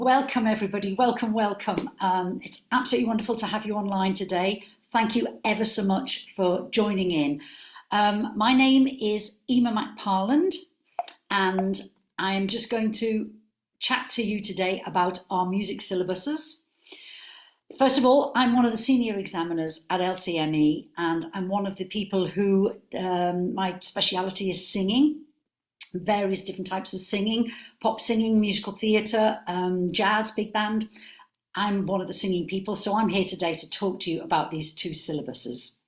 Welcome everybody, welcome. It's absolutely wonderful to have you online today. Thank you ever so much for joining in. My name is Emma McParland and I am just going to chat to you today about our music syllabuses. First of all, I'm one of the senior examiners at LCME and I'm one of the people who, my speciality is singing. Various different types of singing, pop singing, musical theatre, jazz, big band. I'm one of the singing people, so I'm here today to talk to you about these two syllabuses.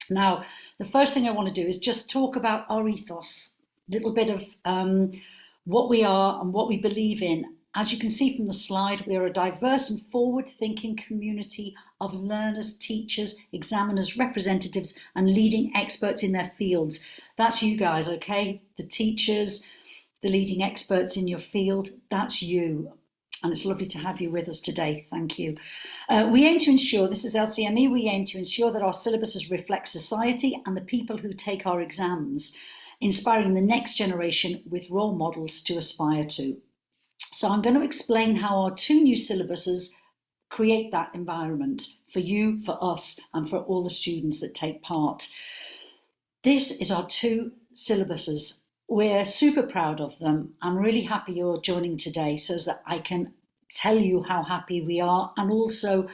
Now, the first thing I want to do is just talk about our ethos, a little bit of what we are and what we believe in. As you can see from the slide, we are a diverse and forward-thinking community of learners, teachers, examiners, representatives, and leading experts in their fields. That's you guys, okay? The teachers, the leading experts in your field, that's you. And it's lovely to have you with us today. Thank you. We aim to ensure, this is LCME, we aim to ensure that our syllabuses reflect society and the people who take our exams, inspiring the next generation with role models to aspire to. So I'm going to explain how our two new syllabuses create that environment for you, for us, and for all the students that take part. This is our two syllabuses. We're super proud of them. I'm really happy you're joining today so that I can tell you how happy we are and also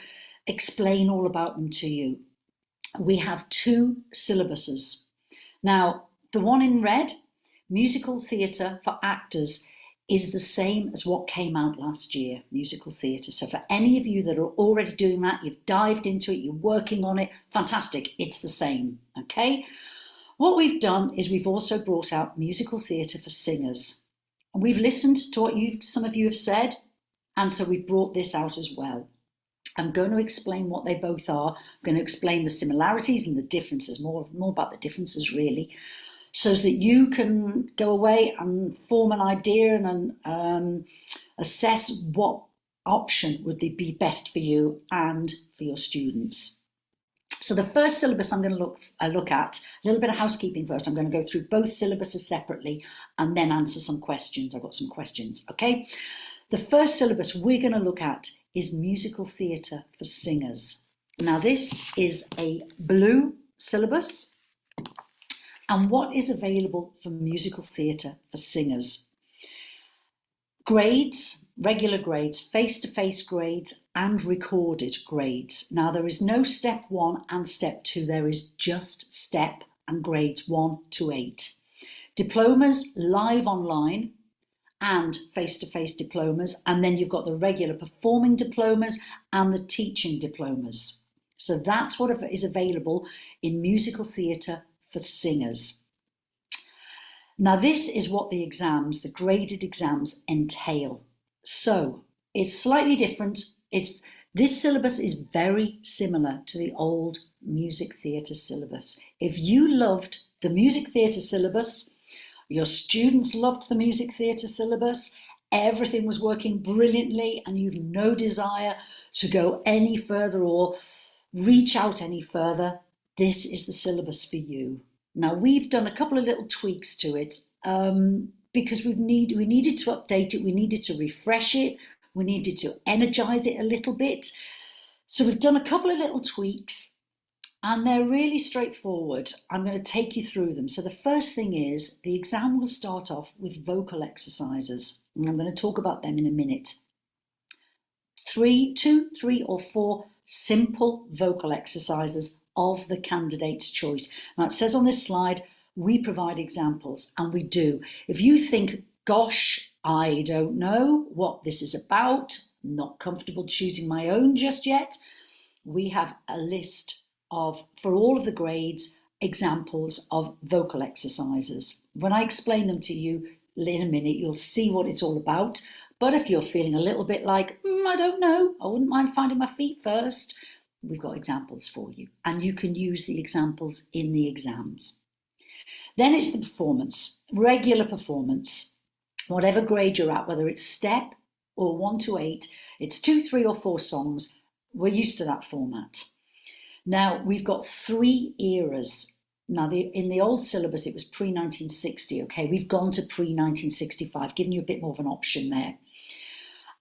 explain all about them to you. We have two syllabuses. Now, the one in red, musical theatre for actors, is the same as what came out last year, musical theatre. So for any of you that are already doing that, you've dived into it, you're working on it, fantastic, it's the same, okay? What we've done is we've also brought out musical theatre for singers. And we've listened to what some of you have said, and so we've brought this out as well. I'm going to explain what they both are. I'm going to explain the similarities and the differences, more about the differences really, so that you can go away and form an idea and assess what option would be best for you and for your students. So the first syllabus I'm going to look at, a little bit of housekeeping first. I'm going to go through both syllabuses separately and then answer some questions. I've got some questions, okay? The first syllabus we're going to look at is musical theatre for singers. Now this is a blue syllabus. And what is available for musical theatre for singers? Grades, regular grades, face-to-face grades and recorded grades. Now there is no step 1 and step 2, there is just step and grades 1 to 8. Diplomas live online and face-to-face diplomas, and then you've got the regular performing diplomas and the teaching diplomas. So that's what is available in musical theatre for singers. Now this is what the exams, the graded exams, entail. So it's slightly different. This syllabus is very similar to the old music theatre syllabus. If you loved the music theatre syllabus, your students loved the music theatre syllabus, everything was working brilliantly and you've no desire to go any further or reach out any further, this is the syllabus for you. Now we've done a couple of little tweaks to it because we needed to update it, we needed to refresh it, we needed to energize it a little bit. So we've done a couple of little tweaks and they're really straightforward. I'm going to take you through them. So the first thing is the exam will start off with vocal exercises and I'm going to talk about them in a minute. 2, 3 or 4 simple vocal exercises of the candidate's choice. Now it says on this slide, we provide examples, and we do. If you think, gosh, I don't know what this is about, not comfortable choosing my own just yet, we have a list of, for all of the grades, examples of vocal exercises. When I explain them to you in a minute, you'll see what it's all about. But if you're feeling a little bit like, I don't know, I wouldn't mind finding my feet first, we've got examples for you and you can use the examples in the exams. Then it's the performance, regular performance, whatever grade you're at, whether it's step or 1 to 8, it's 2, 3 or 4 songs. We're used to that format. Now we've got 3 eras. Now in the old syllabus, it was pre-1960. Okay, we've gone to pre-1965, giving you a bit more of an option there.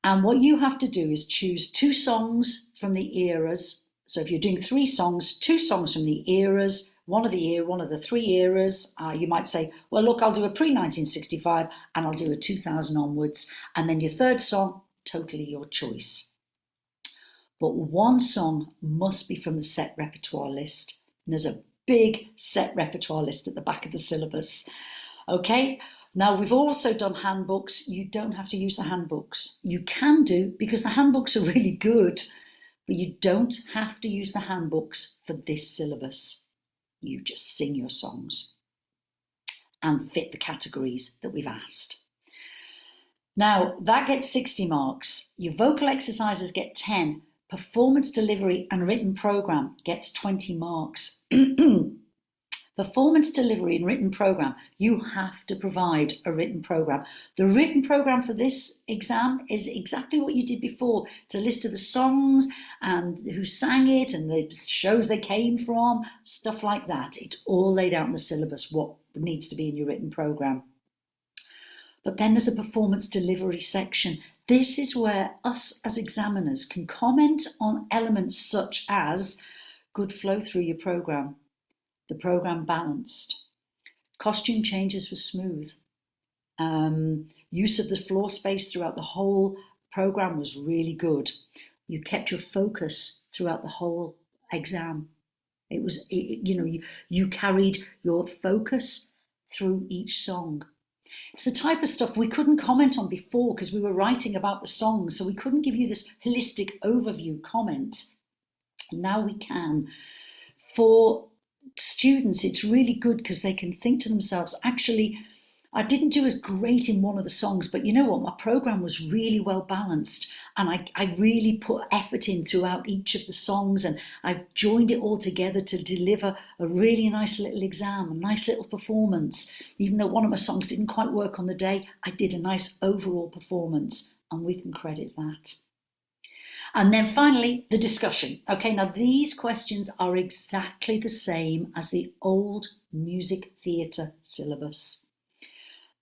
And what you have to do is choose 2 songs from the eras. So if you're doing 3 songs, 2 songs from the eras, one of the 3 eras. You might say, well, look, I'll do a pre-1965 and I'll do a 2000 onwards. And then your 3rd song, totally your choice. But 1 song must be from the set repertoire list. And there's a big set repertoire list at the back of the syllabus. Okay, now we've also done handbooks. You don't have to use the handbooks. You can do, because the handbooks are really good, but you don't have to use the handbooks for this syllabus. You just sing your songs and fit the categories that we've asked. Now, that gets 60 marks. Your vocal exercises get 10. Performance, delivery and written program gets 20 marks. Performance, delivery and written program, you have to provide a written program. The written program for this exam is exactly what you did before. It's a list of the songs and who sang it and the shows they came from, stuff like that. It's all laid out in the syllabus, what needs to be in your written program. But then there's a performance delivery section. This is where us as examiners can comment on elements such as good flow through your program, the program balanced, costume changes were smooth, use of the floor space throughout the whole program was really good. You kept your focus throughout the whole exam. You carried your focus through each song. It's the type of stuff we couldn't comment on before because we were writing about the songs, so we couldn't give you this holistic overview comment. Now we can. For students, it's really good because they can think to themselves, actually, I didn't do as great in one of the songs, but you know what, my program was really well balanced and I really put effort in throughout each of the songs and I've joined it all together to deliver a really nice little exam, a nice little performance. Even though one of my songs didn't quite work on the day, I did a nice overall performance and we can credit that. And then finally, the discussion. Okay, now these questions are exactly the same as the old music theatre syllabus.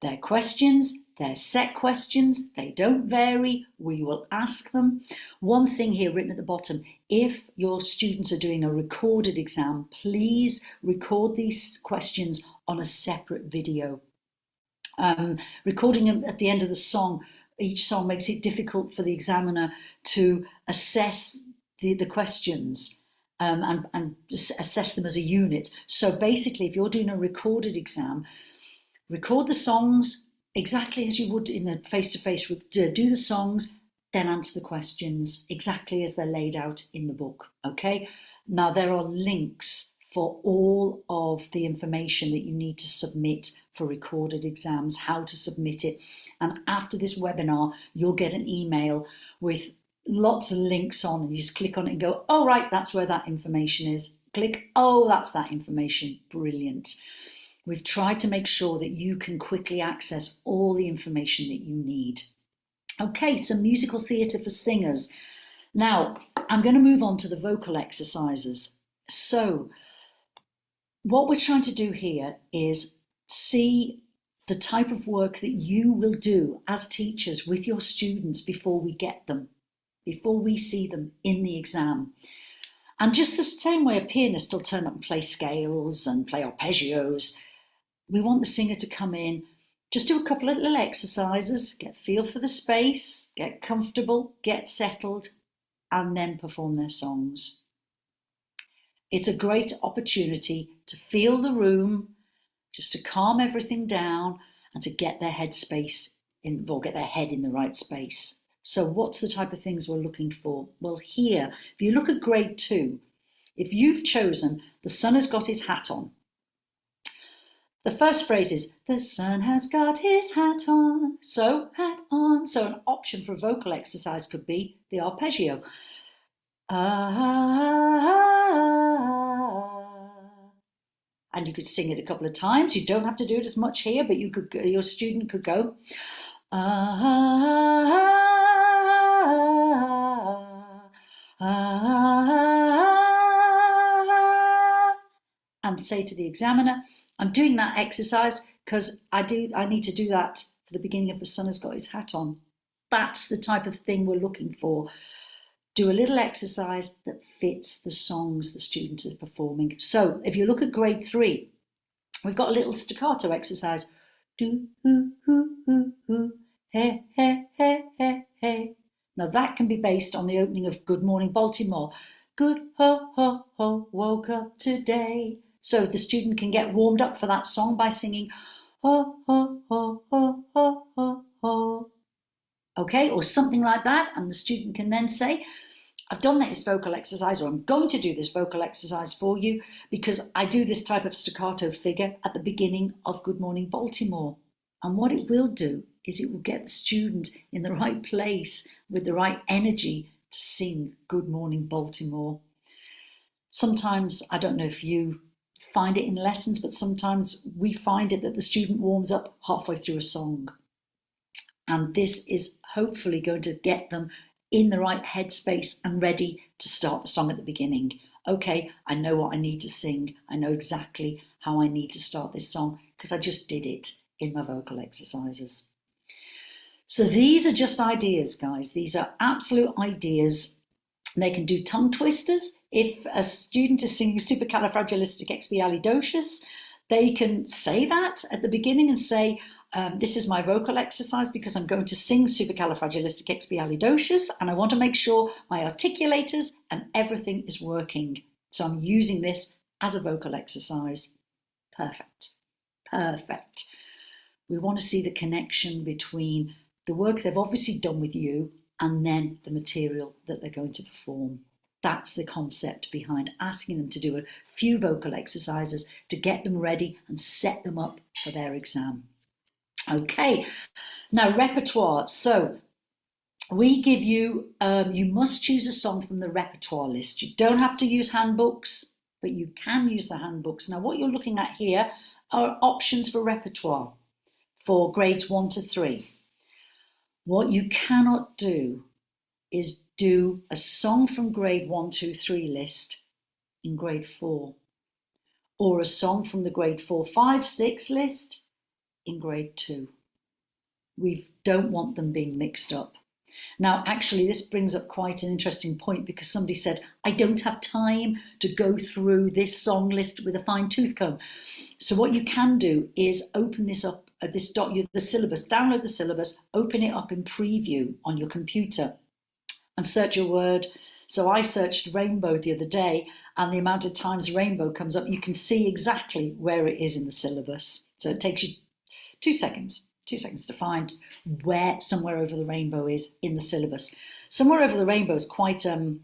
They're questions, they're set questions, they don't vary, we will ask them. One thing here written at the bottom, if your students are doing a recorded exam, please record these questions on a separate video. Recording them at the end of the song, each song makes it difficult for the examiner to assess the questions and assess them as a unit. So basically, if you're doing a recorded exam, record the songs exactly as you would in a face-to-face, do the songs, then answer the questions exactly as they're laid out in the book, okay? Now, there are links for all of the information that you need to submit for recorded exams, how to submit it. And after this webinar, you'll get an email with lots of links on, and you just click on it and go, oh, right, that's where that information is. Click, oh, that's that information. Brilliant. We've tried to make sure that you can quickly access all the information that you need. Okay, so musical theatre for singers. Now, I'm going to move on to the vocal exercises. So, what we're trying to do here is see the type of work that you will do as teachers with your students before we get them, before we see them in the exam. And just the same way a pianist will turn up and play scales and play arpeggios, we want the singer to come in, just do a couple of little exercises, get a feel for the space, get comfortable, get settled, and then perform their songs. It's a great opportunity to feel the room, just to calm everything down and to get their headspace in, or get their head in the right space. So what's the type of things we're looking for? Well, here, if you look at grade 2, if you've chosen "The sun has got his hat on," the first phrase is, "The sun has got his hat on," so hat on. So an option for a vocal exercise could be the arpeggio. And you could sing it a couple of times. You don't have to do it as much here, but you could, your student could go, and say to the examiner, I'm doing that exercise because I need to do that for the beginning of "The sun has got his hat on." That's the type of thing we're looking for. Do a little exercise that fits the songs the student is performing. So if you look at grade 3, we've got a little staccato exercise. Do, hoo, hoo, hoo, hoo, hey, hey, hey, hey, hey. Now that can be based on the opening of Good Morning Baltimore. Good, ho, ho, ho, woke up today. So the student can get warmed up for that song by singing, ho, ho, ho, ho, ho, ho, ho. Okay, or something like that. And the student can then say, I've done this vocal exercise, or I'm going to do this vocal exercise for you because I do this type of staccato figure at the beginning of Good Morning Baltimore. And what it will do is it will get the student in the right place with the right energy to sing Good Morning Baltimore. Sometimes, I don't know if you find it in lessons, but sometimes we find it that the student warms up halfway through a song. And this is hopefully going to get them in the right headspace and ready to start the song at the beginning. Okay, I know what I need to sing. I know exactly how I need to start this song because I just did it in my vocal exercises. So these are just ideas, guys. These are absolute ideas. They can do tongue twisters. If a student is singing supercalifragilisticexpialidocious, they can say that at the beginning and say, this is my vocal exercise because I'm going to sing supercalifragilisticexpialidocious and I want to make sure my articulators and everything is working. So I'm using this as a vocal exercise. Perfect. Perfect. We want to see the connection between the work they've obviously done with you and then the material that they're going to perform. That's the concept behind asking them to do a few vocal exercises to get them ready and set them up for their exam. Okay, now repertoire. So we give you, you must choose a song from the repertoire list. You don't have to use handbooks, but you can use the handbooks. Now what you're looking at here are options for repertoire for grades 1 to 3. What you cannot do is do a song from grade 1, 2, 3 list in grade 4, or a song from the grade 4, 5, 6 list in grade 2. We don't want them being mixed up. Now, actually, this brings up quite an interesting point because somebody said, I don't have time to go through this song list with a fine tooth comb. So what you can do is open this up, the syllabus, download the syllabus, open it up in preview on your computer and search your word. So I searched rainbow the other day and the amount of times rainbow comes up, you can see exactly where it is in the syllabus. So it takes you 2 seconds to find where Somewhere Over the Rainbow is in the syllabus. Somewhere Over the Rainbow is quite a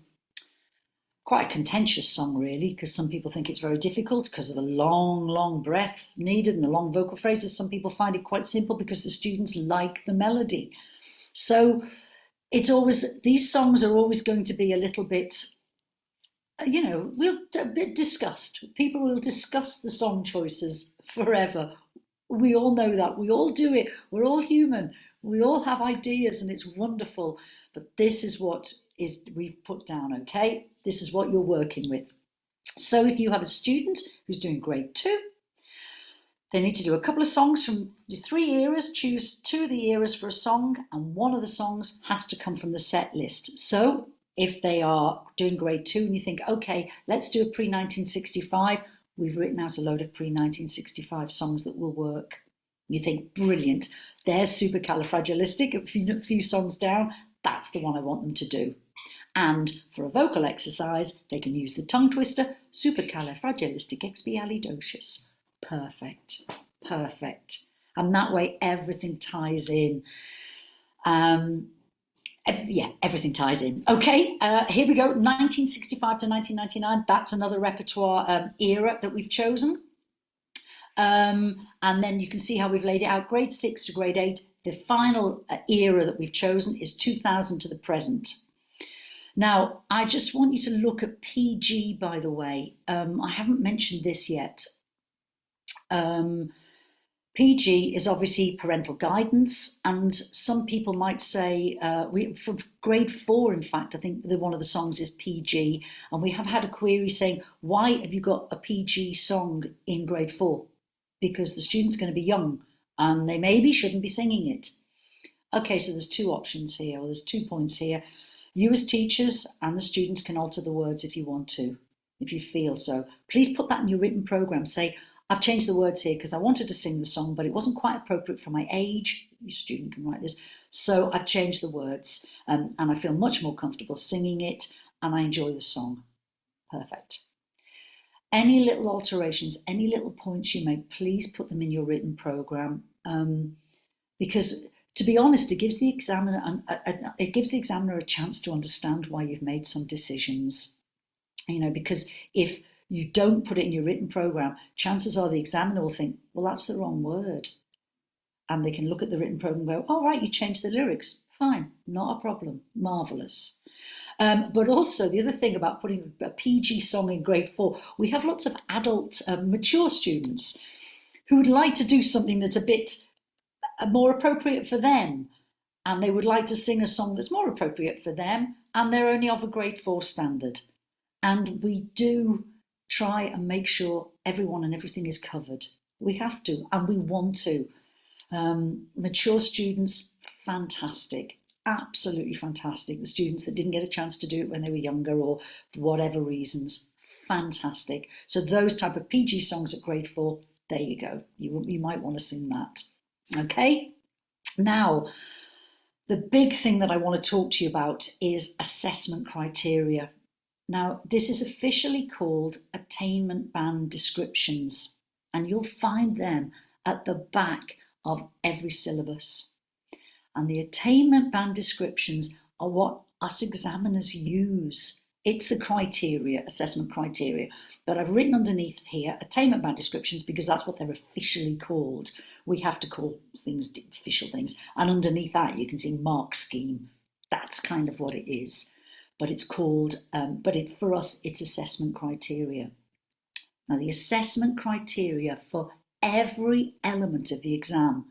contentious song, really, because some people think it's very difficult because of the long breath needed and the long vocal phrases. Some people find it quite simple because the students like the melody. So it's always, these songs are always going to be a little bit, a bit discussed. People will discuss the song choices forever. We all know that. We all do it. We're all human. We all have ideas and it's wonderful. But this is what we've put down, okay? This is what you're working with. So if you have a student who's doing grade 2, they need to do a couple of songs from the 3 eras, choose 2 of the eras for a song, and 1 of the songs has to come from the set list. So if they are doing grade 2 and you think, okay, let's do a pre-1965, we've written out a load of pre-1965 songs that will work. You think, brilliant, there's supercalifragilistic, a few songs down, that's the one I want them to do. And for a vocal exercise, they can use the tongue twister, supercalifragilisticexpialidocious. Perfect, perfect. And that way everything ties in. Everything ties in. Okay, here we go, 1965 to 1999. That's another repertoire era that we've chosen. And then you can see how we've laid it out. Grade 6 to grade 8. The final era that we've chosen is 2000 to the present. Now, I just want you to look at PG, by the way. I haven't mentioned this yet. PG is obviously parental guidance, and some people might say, for grade 4, in fact, I think one of the songs is PG, and we have had a query saying, why have you got a PG song in grade 4? Because the student's going to be young, and they maybe shouldn't be singing it. Okay, so there's two options here, or there's 2 points here. You as teachers and the students can alter the words if you want to, if you feel so. Please put that in your written program. Say, I've changed the words here because I wanted to sing the song, but it wasn't quite appropriate for my age. Your student can write this. So I've changed the words and I feel much more comfortable singing it and I enjoy the song. Perfect. Any little alterations, any little points you make, please put them in your written program because, to be honest, it gives the examiner a chance to understand why you've made some decisions. You know, because if you don't put it in your written program, chances are the examiner will think, well, that's the wrong word. And they can look at the written program and go, oh, right, you changed the lyrics. Fine, not a problem. Marvellous. But also the other thing about putting a PG song in grade 4, we have lots of adult, mature students who would like to do something that's a bit more appropriate for them. And they would like to sing a song that's more appropriate for them. And they're only of a grade 4 standard. And we do try and make sure everyone and everything is covered. We have to, and we want to. Mature students, fantastic, absolutely fantastic. The students that didn't get a chance to do it when they were younger or for whatever reasons, fantastic. So those type of PG songs at grade 4, there you go. You might want to sing that. Okay, now the big thing that I want to talk to you about is assessment criteria. Now, this is officially called attainment band descriptions, and you'll find them at the back of every syllabus. And the attainment band descriptions are what us examiners use. It's the criteria, assessment criteria. But I've written underneath here attainment band descriptions because that's what they're officially called. We have to call things official things. And underneath that, you can see mark scheme. That's kind of what it is. But it's called, for us, it's assessment criteria. Now, the assessment criteria for every element of the exam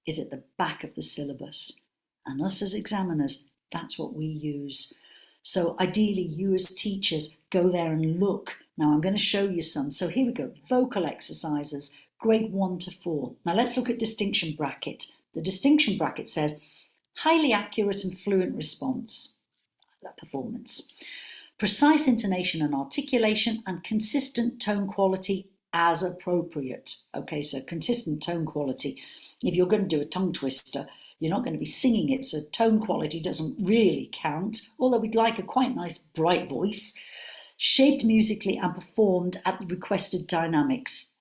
is at the back of the syllabus. And us as examiners, that's what we use. So ideally, you as teachers, go there and look. Now, I'm going to show you some. So here we go, vocal exercises, grade 1 to 4. Now, let's look at distinction bracket. The distinction bracket says, highly accurate and fluent response. Performance, precise intonation and articulation, and consistent tone quality as appropriate. Okay, so consistent tone quality. If you're going to do a tongue twister, you're not going to be singing it, so tone quality doesn't really count, although we'd like a quite nice bright voice. Shaped musically and performed at the requested dynamics.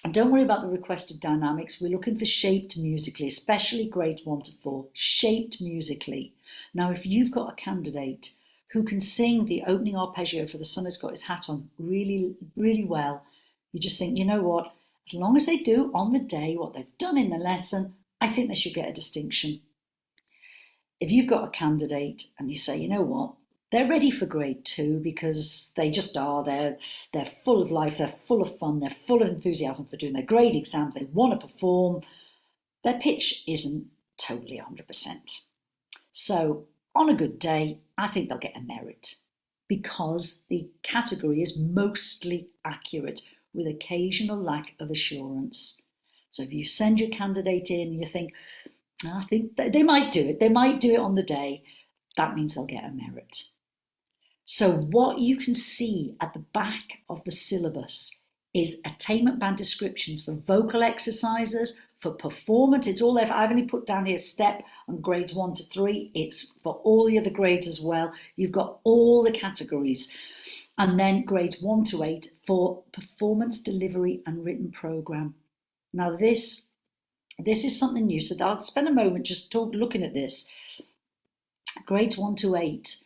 And don't worry about the requested dynamics, we're looking for shaped musically, especially grades 1 to 4, shaped musically. Now, if you've got a candidate who can sing the opening arpeggio for The Sun Has Got His Hat On really, really well, you just think, you know what, as long as they do on the day what they've done in the lesson, I think they should get a distinction. If you've got a candidate and you say, you know what, they're ready for grade 2 because they just are. They're full of life, they're full of fun, they're full of enthusiasm for doing their grade exams, they want to perform. Their pitch isn't totally 100%. So on a good day, I think they'll get a merit because the category is mostly accurate with occasional lack of assurance. So if you send your candidate in and you think, I think they might do it, they might do it on the day, that means they'll get a merit. So what you can see at the back of the syllabus is attainment band descriptions for vocal exercises, for performance. It's all there. I've only put down here step and grades 1 to 3. It's for all the other grades as well. You've got all the categories. And then grades 1 to 8 for performance, delivery and written program. Now this is something new. So I'll spend a moment just looking at this. Grades 1 to 8.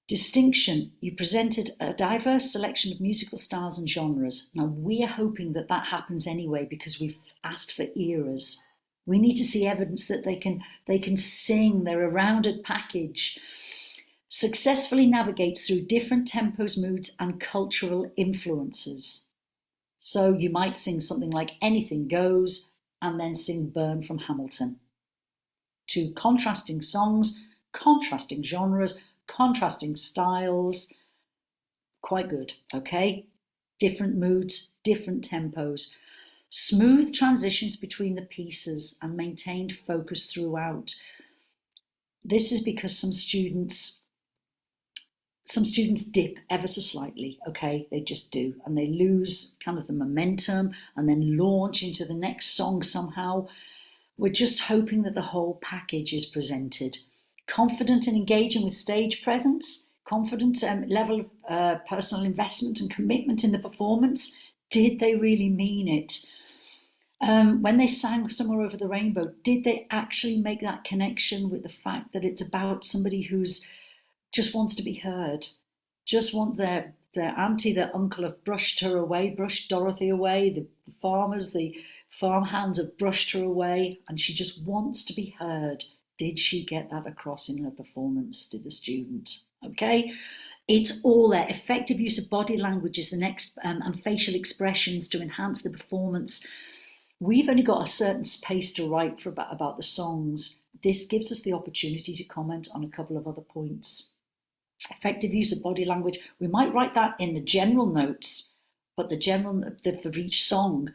Distinction, you presented a diverse selection of musical styles and genres. Now, we are hoping that that happens anyway because we've asked for eras. We need to see evidence that they can sing, they're a rounded package. Successfully navigates through different tempos, moods, and cultural influences. So you might sing something like Anything Goes and then sing Burn from Hamilton. 2 contrasting songs, contrasting genres, contrasting styles, quite good, okay? Different moods, different tempos. Smooth transitions between the pieces and maintained focus throughout. This is because some students dip ever so slightly, okay? They just do, and they lose kind of the momentum and then launch into the next song somehow. We're just hoping that the whole package is presented. Confident and engaging with stage presence, confident level of personal investment and commitment in the performance. Did they really mean it? When they sang Somewhere Over the Rainbow, did they actually make that connection with the fact that it's about somebody who's just wants to be heard, just want their auntie, their uncle have brushed her away, brushed Dorothy away, the farmers, the farmhands have brushed her away, and she just wants to be heard. Did she get that across in her performance? Did the student? Okay, it's all there. Effective use of body language is the next, and facial expressions to enhance the performance. We've only got a certain space to write for about the songs. This gives us the opportunity to comment on a couple of other points. Effective use of body language. We might write that in the general notes, but the general for each song,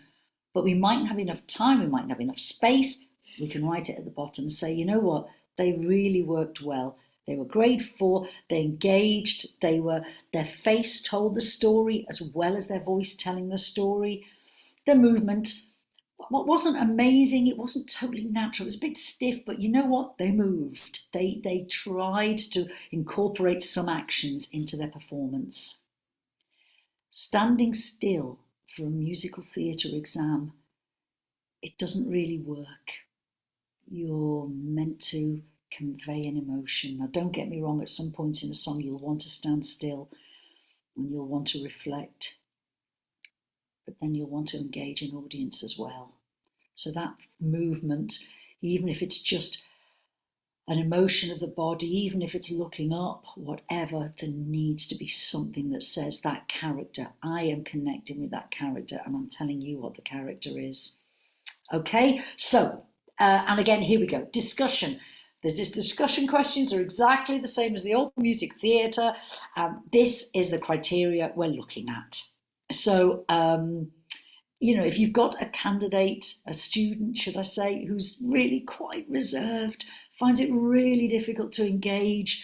but we mightn't have enough time, we mightn't have enough space. We can write it at the bottom and say, you know what, they really worked well. They were grade 4, they engaged, their face told the story as well as their voice telling the story. Their movement, what wasn't amazing, it wasn't totally natural, it was a bit stiff, but you know what, they moved. They tried to incorporate some actions into their performance. Standing still for a musical theatre exam, it doesn't really work. You're meant to convey an emotion. Now, don't get me wrong, at some points in a song you'll want to stand still and you'll want to reflect, but then you'll want to engage an audience as well. So that movement, even if it's just an emotion of the body, even if it's looking up, whatever, there needs to be something that says that character, I am connecting with that character and I'm telling you what the character is. Okay, so, and again, here we go, discussion. The discussion questions are exactly the same as the old music theatre. This is the criteria we're looking at. So, you know, if you've got a candidate, a student, should I say, who's really quite reserved, finds it really difficult to engage,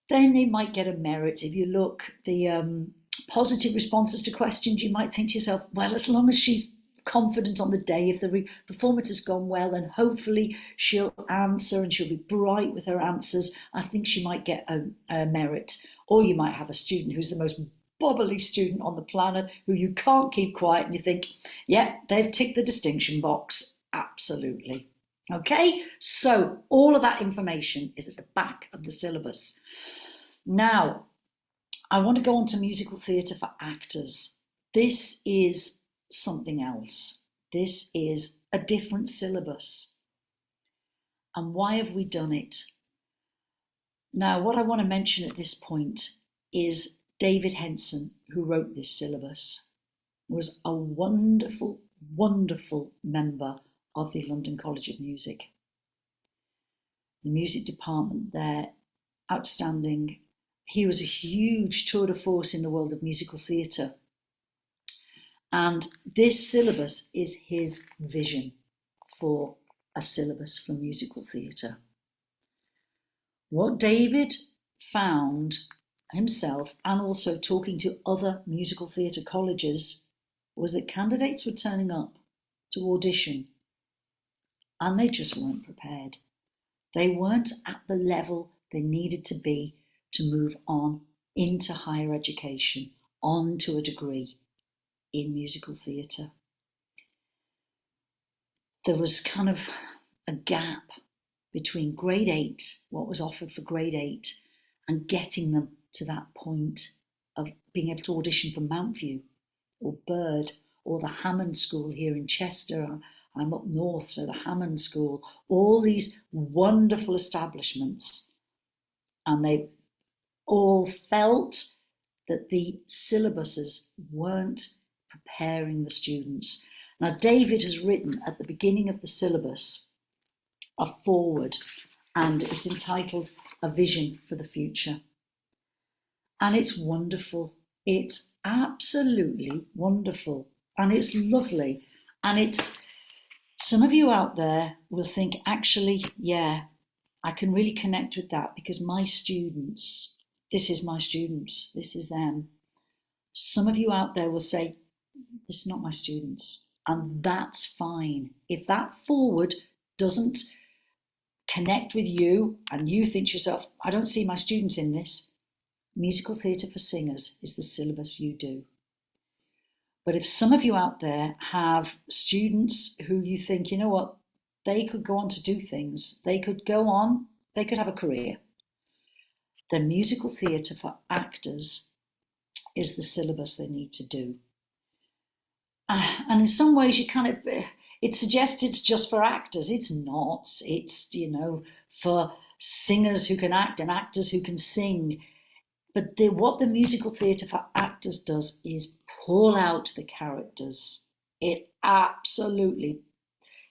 then they might get a merit. If you look, the positive responses to questions, you might think to yourself, well, as long as she's confident on the day, if the performance has gone well, then hopefully she'll answer and she'll be bright with her answers. I think she might get a merit. Or you might have a student who's the most bubbly student on the planet who you can't keep quiet and you think, yeah, they've ticked the distinction box. Absolutely. Okay, so all of that information is at the back of the syllabus. Now, I want to go on to musical theatre for actors. This is something else. This is a different syllabus. And why have we done it? Now, what I want to mention at this point is David Henson, who wrote this syllabus, was a wonderful, wonderful member of the London College of Music. The music department there, outstanding. He was a huge tour de force in the world of musical theatre. And this syllabus is his vision for a syllabus for musical theatre. What David found himself, and also talking to other musical theatre colleges, was that candidates were turning up to audition and they just weren't prepared. They weren't at the level they needed to be to move on into higher education, on to a degree in musical theatre. There was kind of a gap between grade 8, what was offered for grade 8, and getting them to that point of being able to audition for Mountview or Bird or the Hammond School here in Chester. I'm up north, so the Hammond School, all these wonderful establishments. And they all felt that the syllabuses weren't preparing the students. Now, David has written at the beginning of the syllabus a foreword, and it's entitled A Vision for the Future. And it's wonderful. It's absolutely wonderful. And it's lovely. And it's, some of you out there will think, actually, yeah, I can really connect with that because my students, this is my students, this is them. Some of you out there will say, this is not my students. And that's fine. If that forward doesn't connect with you and you think to yourself, I don't see my students in this, musical theatre for singers is the syllabus you do. But if some of you out there have students who you think, you know what, they could go on to do things, they could go on, they could have a career, then musical theatre for actors is the syllabus they need to do. And in some ways you kind of, it suggests it's just for actors. It's not. It's, you know, for singers who can act and actors who can sing. But what the musical theatre for actors does is pull out the characters. It absolutely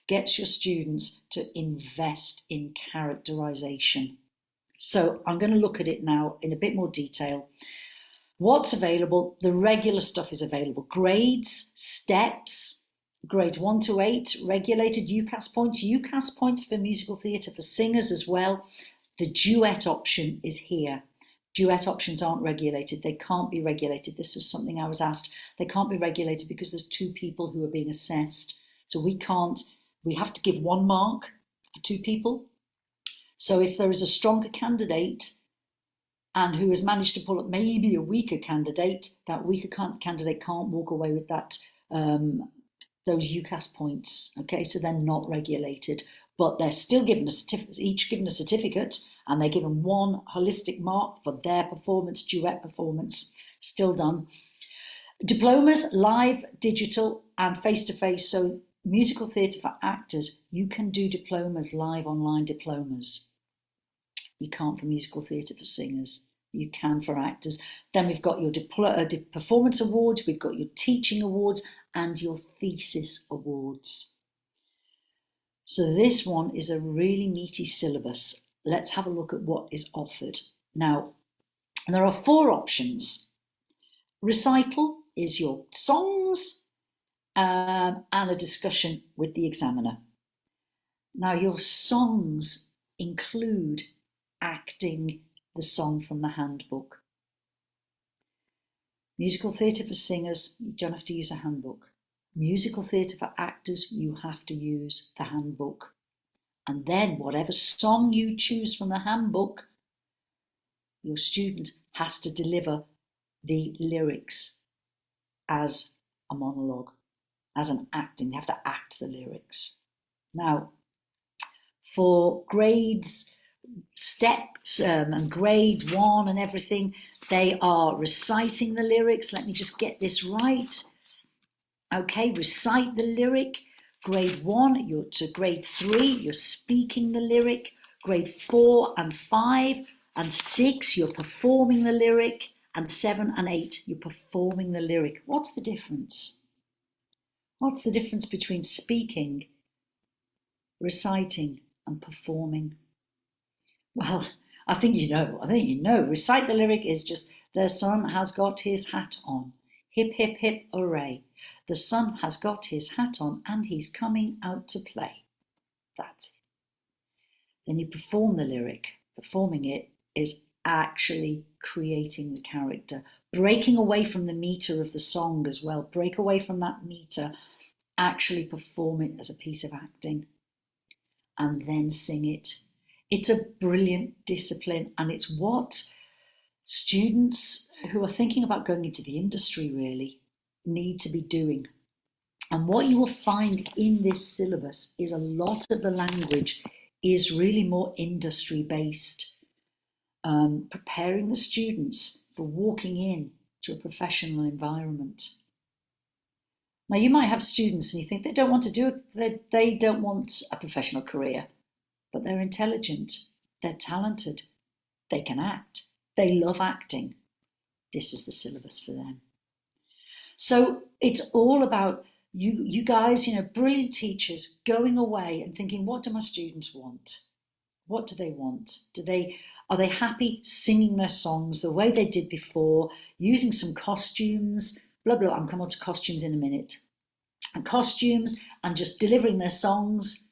gets your students to invest in characterization. So I'm going to look at it now in a bit more detail. What's available? The regular stuff is available. Grades, steps, grades 1 to 8, regulated UCAS points for musical theatre for singers as well. The duet option is here. Duet options aren't regulated. They can't be regulated. This is something I was asked. They can't be regulated because there's 2 people who are being assessed. So we have to give 1 mark for 2 people. So if there is a stronger candidate and who has managed to pull up maybe a weaker candidate, that weaker candidate can't walk away with that those UCAS points. Okay, so they're not regulated, but they're still given each given a certificate, and they're given 1 holistic mark for their performance, duet performance, still done. Diplomas, live, digital, and face-to-face. So musical theatre for actors, you can do diplomas, live online diplomas. You can't for musical theatre for singers. You can for actors. Then we've got your performance awards, we've got your teaching awards, and your thesis awards. So this one is a really meaty syllabus. Let's have a look at what is offered. Now, there are 4 options. Recital is your songs and a discussion with the examiner. Now, your songs include acting the song from the handbook. Musical theatre for singers, you don't have to use a handbook. Musical theatre for actors, you have to use the handbook. And then whatever song you choose from the handbook, your student has to deliver the lyrics as a monologue, as an acting. They have to act the lyrics. Now, for grades, steps and grade 1 and everything, they are reciting the lyrics. Let me just get this right. Okay, recite the lyric. Grade 1, you're to grade 3, you're speaking the lyric. Grade 4 and 5 and 6, you're performing the lyric. And 7 and 8, you're performing the lyric. What's the difference? What's the difference between speaking, reciting, and performing? Well, I think you know. Recite the lyric is just, the sun has got his hat on. Hip, hip, hip, hooray. The sun has got his hat on and he's coming out to play. That's it. Then you perform the lyric. Performing it is actually creating the character, breaking away from the meter of the song as well. Break away from that meter, actually perform it as a piece of acting, and then sing it. It's a brilliant discipline, and it's what students who are thinking about going into the industry really need to be doing. And what you will find in this syllabus is a lot of the language is really more industry based, preparing the students for walking in to a professional environment. Now, you might have students and you think they don't want to do it, they don't want a professional career, but they're intelligent, they're talented, they can act, they love acting. This is the syllabus for them. So it's all about you guys, brilliant teachers going away and thinking, what do my students want? What do they want? Are they happy singing their songs the way they did before, using some costumes, blah, blah. I'm coming on to costumes in a minute. and costumes and just delivering their songs?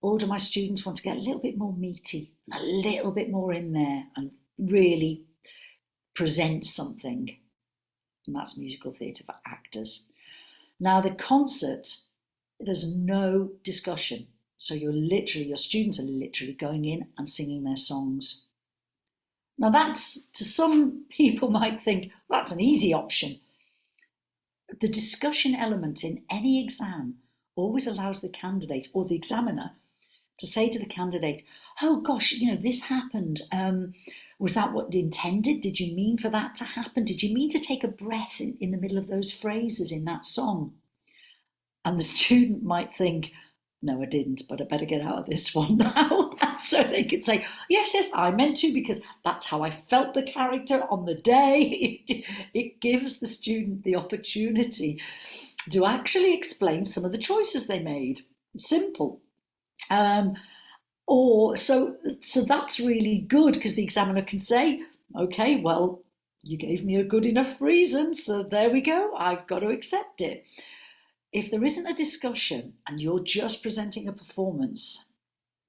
Or do my students want to get a little bit more meaty, a little bit more in there and really present something? And that's musical theatre for actors. Now, the concert, there's no discussion. So your students are literally going in and singing their songs. Now, that's, to some people might think, that's an easy option. The discussion element in any exam always allows the candidate or the examiner to say to the candidate, oh gosh, this happened. Was that what you intended? Did you mean for that to happen? Did you mean to take a breath in the middle of those phrases in that song? And the student might think, no, I didn't, but I better get out of this one now. So they could say, yes, I meant to, because that's how I felt the character on the day. It gives the student the opportunity to actually explain some of the choices they made. Simple. So that's really good, because the examiner can say, okay, well, you gave me a good enough reason, so there we go, I've got to accept it. If there isn't a discussion and you're just presenting a performance,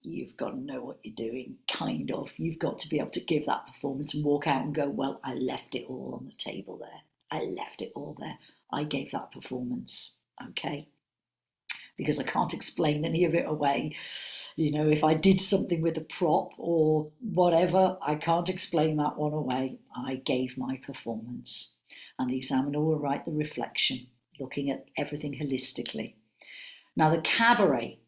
you've got to know what you're doing, kind of. You've got to be able to give that performance and walk out and go, well, I left it all on the table there. I left it all there. I gave that performance, okay? Because I can't explain any of it away. If I did something with a prop or whatever, I can't explain that one away. I gave my performance. And the examiner will write the reflection, looking at everything holistically. Now, the cabaret.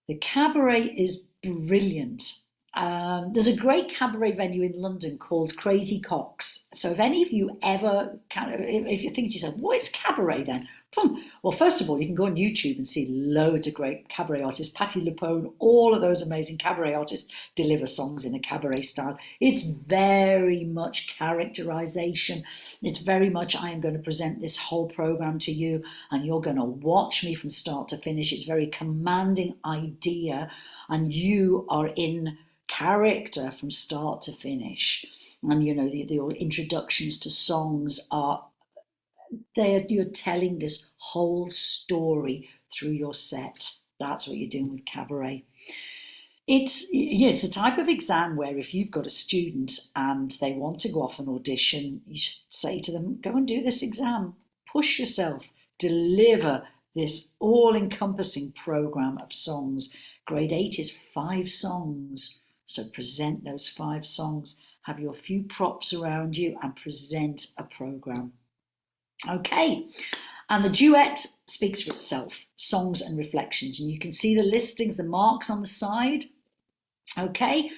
The cabaret is brilliant. There's a great cabaret venue in London called Crazy Coq's. So if any of you ever, if you think to yourself, what is cabaret then? Well, first of all, you can go on YouTube and see loads of great cabaret artists. Patti LuPone, all of those amazing cabaret artists deliver songs in a cabaret style. It's very much characterization. It's very much, I am going to present this whole program to you and you're going to watch me from start to finish. It's very commanding idea and you are in character from start to finish. And the introductions to songs you're telling this whole story through your set. That's what you're doing with cabaret. It's a type of exam where if you've got a student and they want to go off and audition, you should say to them, go and do this exam, push yourself, deliver this all-encompassing program of songs. Grade 8 is 5 songs. So present those 5 songs, have your few props around you and present a program. Okay, and the duet speaks for itself, songs and reflections. And you can see the listings, the marks on the side. Okay,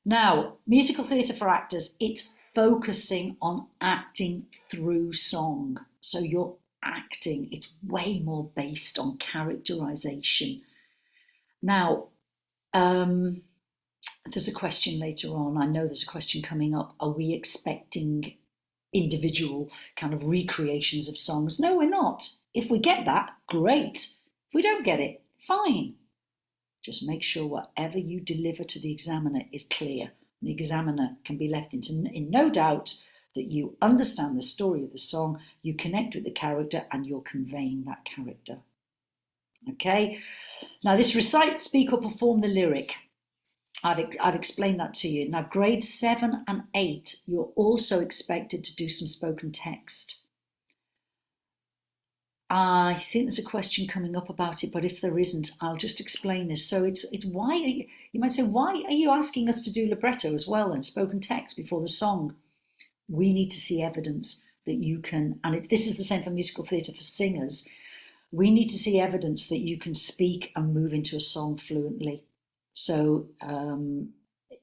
now, musical theatre for actors, it's focusing on acting through song. So you're acting, it's way more based on characterization. Now, there's a question later on. I know there's a question coming up. Are we expecting individual kind of recreations of songs? No, we're not. If we get that, great. If we don't get it, fine. Just make sure whatever you deliver to the examiner is clear. The examiner can be left in no doubt that you understand the story of the song, you connect with the character, and you're conveying that character. Okay, now this recite, speak or perform the lyric. I've explained that to you. Now, grade 7 and 8, you're also expected to do some spoken text. I think there's a question coming up about it, but if there isn't, I'll just explain this. So it's why, you might say, why are you asking us to do libretto as well and spoken text before the song? We need to see evidence that you can, and this is the same for musical theatre for singers, we need to see evidence that you can speak and move into a song fluently. So,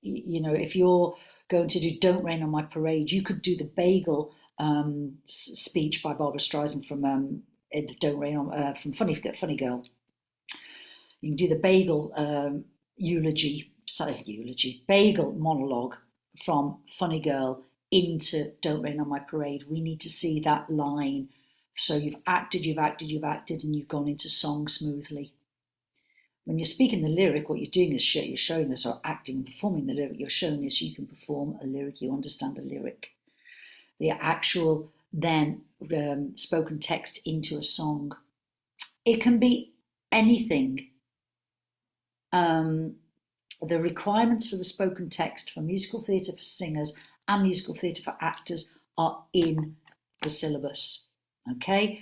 if you're going to do Don't Rain on My Parade, you could do the Bagel speech by Barbara Streisand from Don't Rain on, from Funny Girl. You can do the Bagel Bagel monologue from Funny Girl into Don't Rain on My Parade. We need to see that line. So you've acted, and you've gone into song smoothly. When you're speaking the lyric, what you're doing is you're showing us, or acting and performing the lyric, you're showing us you can perform a lyric, you understand a lyric. The actual then spoken text into a song, It can be anything. The requirements for the spoken text for musical theatre for singers and musical theatre for actors are in the syllabus. Okay,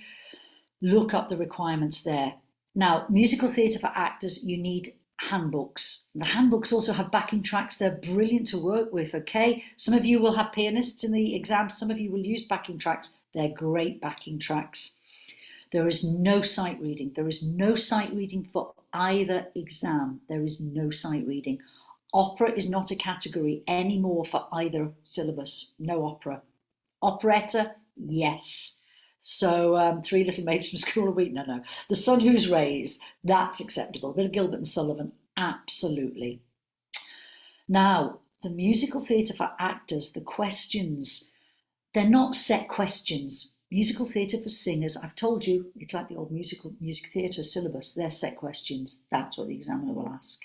look up the requirements there. Now, musical theatre for actors, you need handbooks. The handbooks also have backing tracks. They're brilliant to work with, okay? Some of you will have pianists in the exam. Some of you will use backing tracks. They're great backing tracks. There is no sight reading. There is no sight reading for either exam. There is no sight reading. Opera is not a category anymore for either syllabus. No opera. Operetta, yes. So Three Little Maids from School of Week, no. The Sun Whose Rays, that's acceptable. A bit of Gilbert and Sullivan, absolutely. Now, the musical theatre for actors, the questions, they're not set questions. Musical theatre for singers, I've told you, it's like the old music theatre syllabus. They're set questions. That's what the examiner will ask.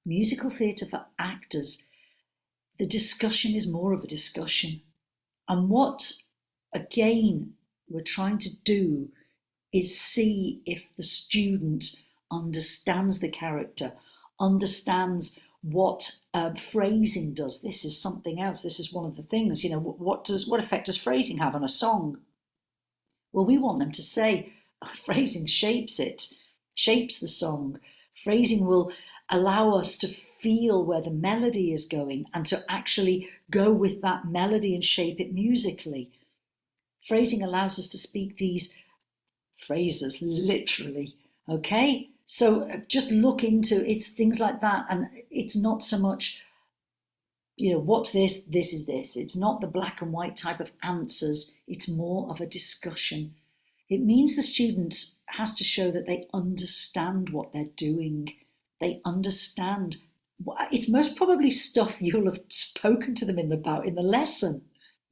Musical theatre for actors, the discussion is more of a discussion. And what, again, we're trying to do is see if the student understands the character, understands what phrasing does. This is something else. This is one of the things, you know, what effect does phrasing have on a song? Well, we want them to say, phrasing shapes it, shapes the song. Phrasing will allow us to feel where the melody is going and to actually go with that melody and shape it musically. Phrasing allows us to speak these phrases literally, okay? So just look into it's things like that, and it's not so much, you know, what's this? This is this. It's not the black and white type of answers. It's more of a discussion. It means the student has to show that they understand what they're doing. They understand. It's most probably stuff you'll have spoken to them about in the lesson.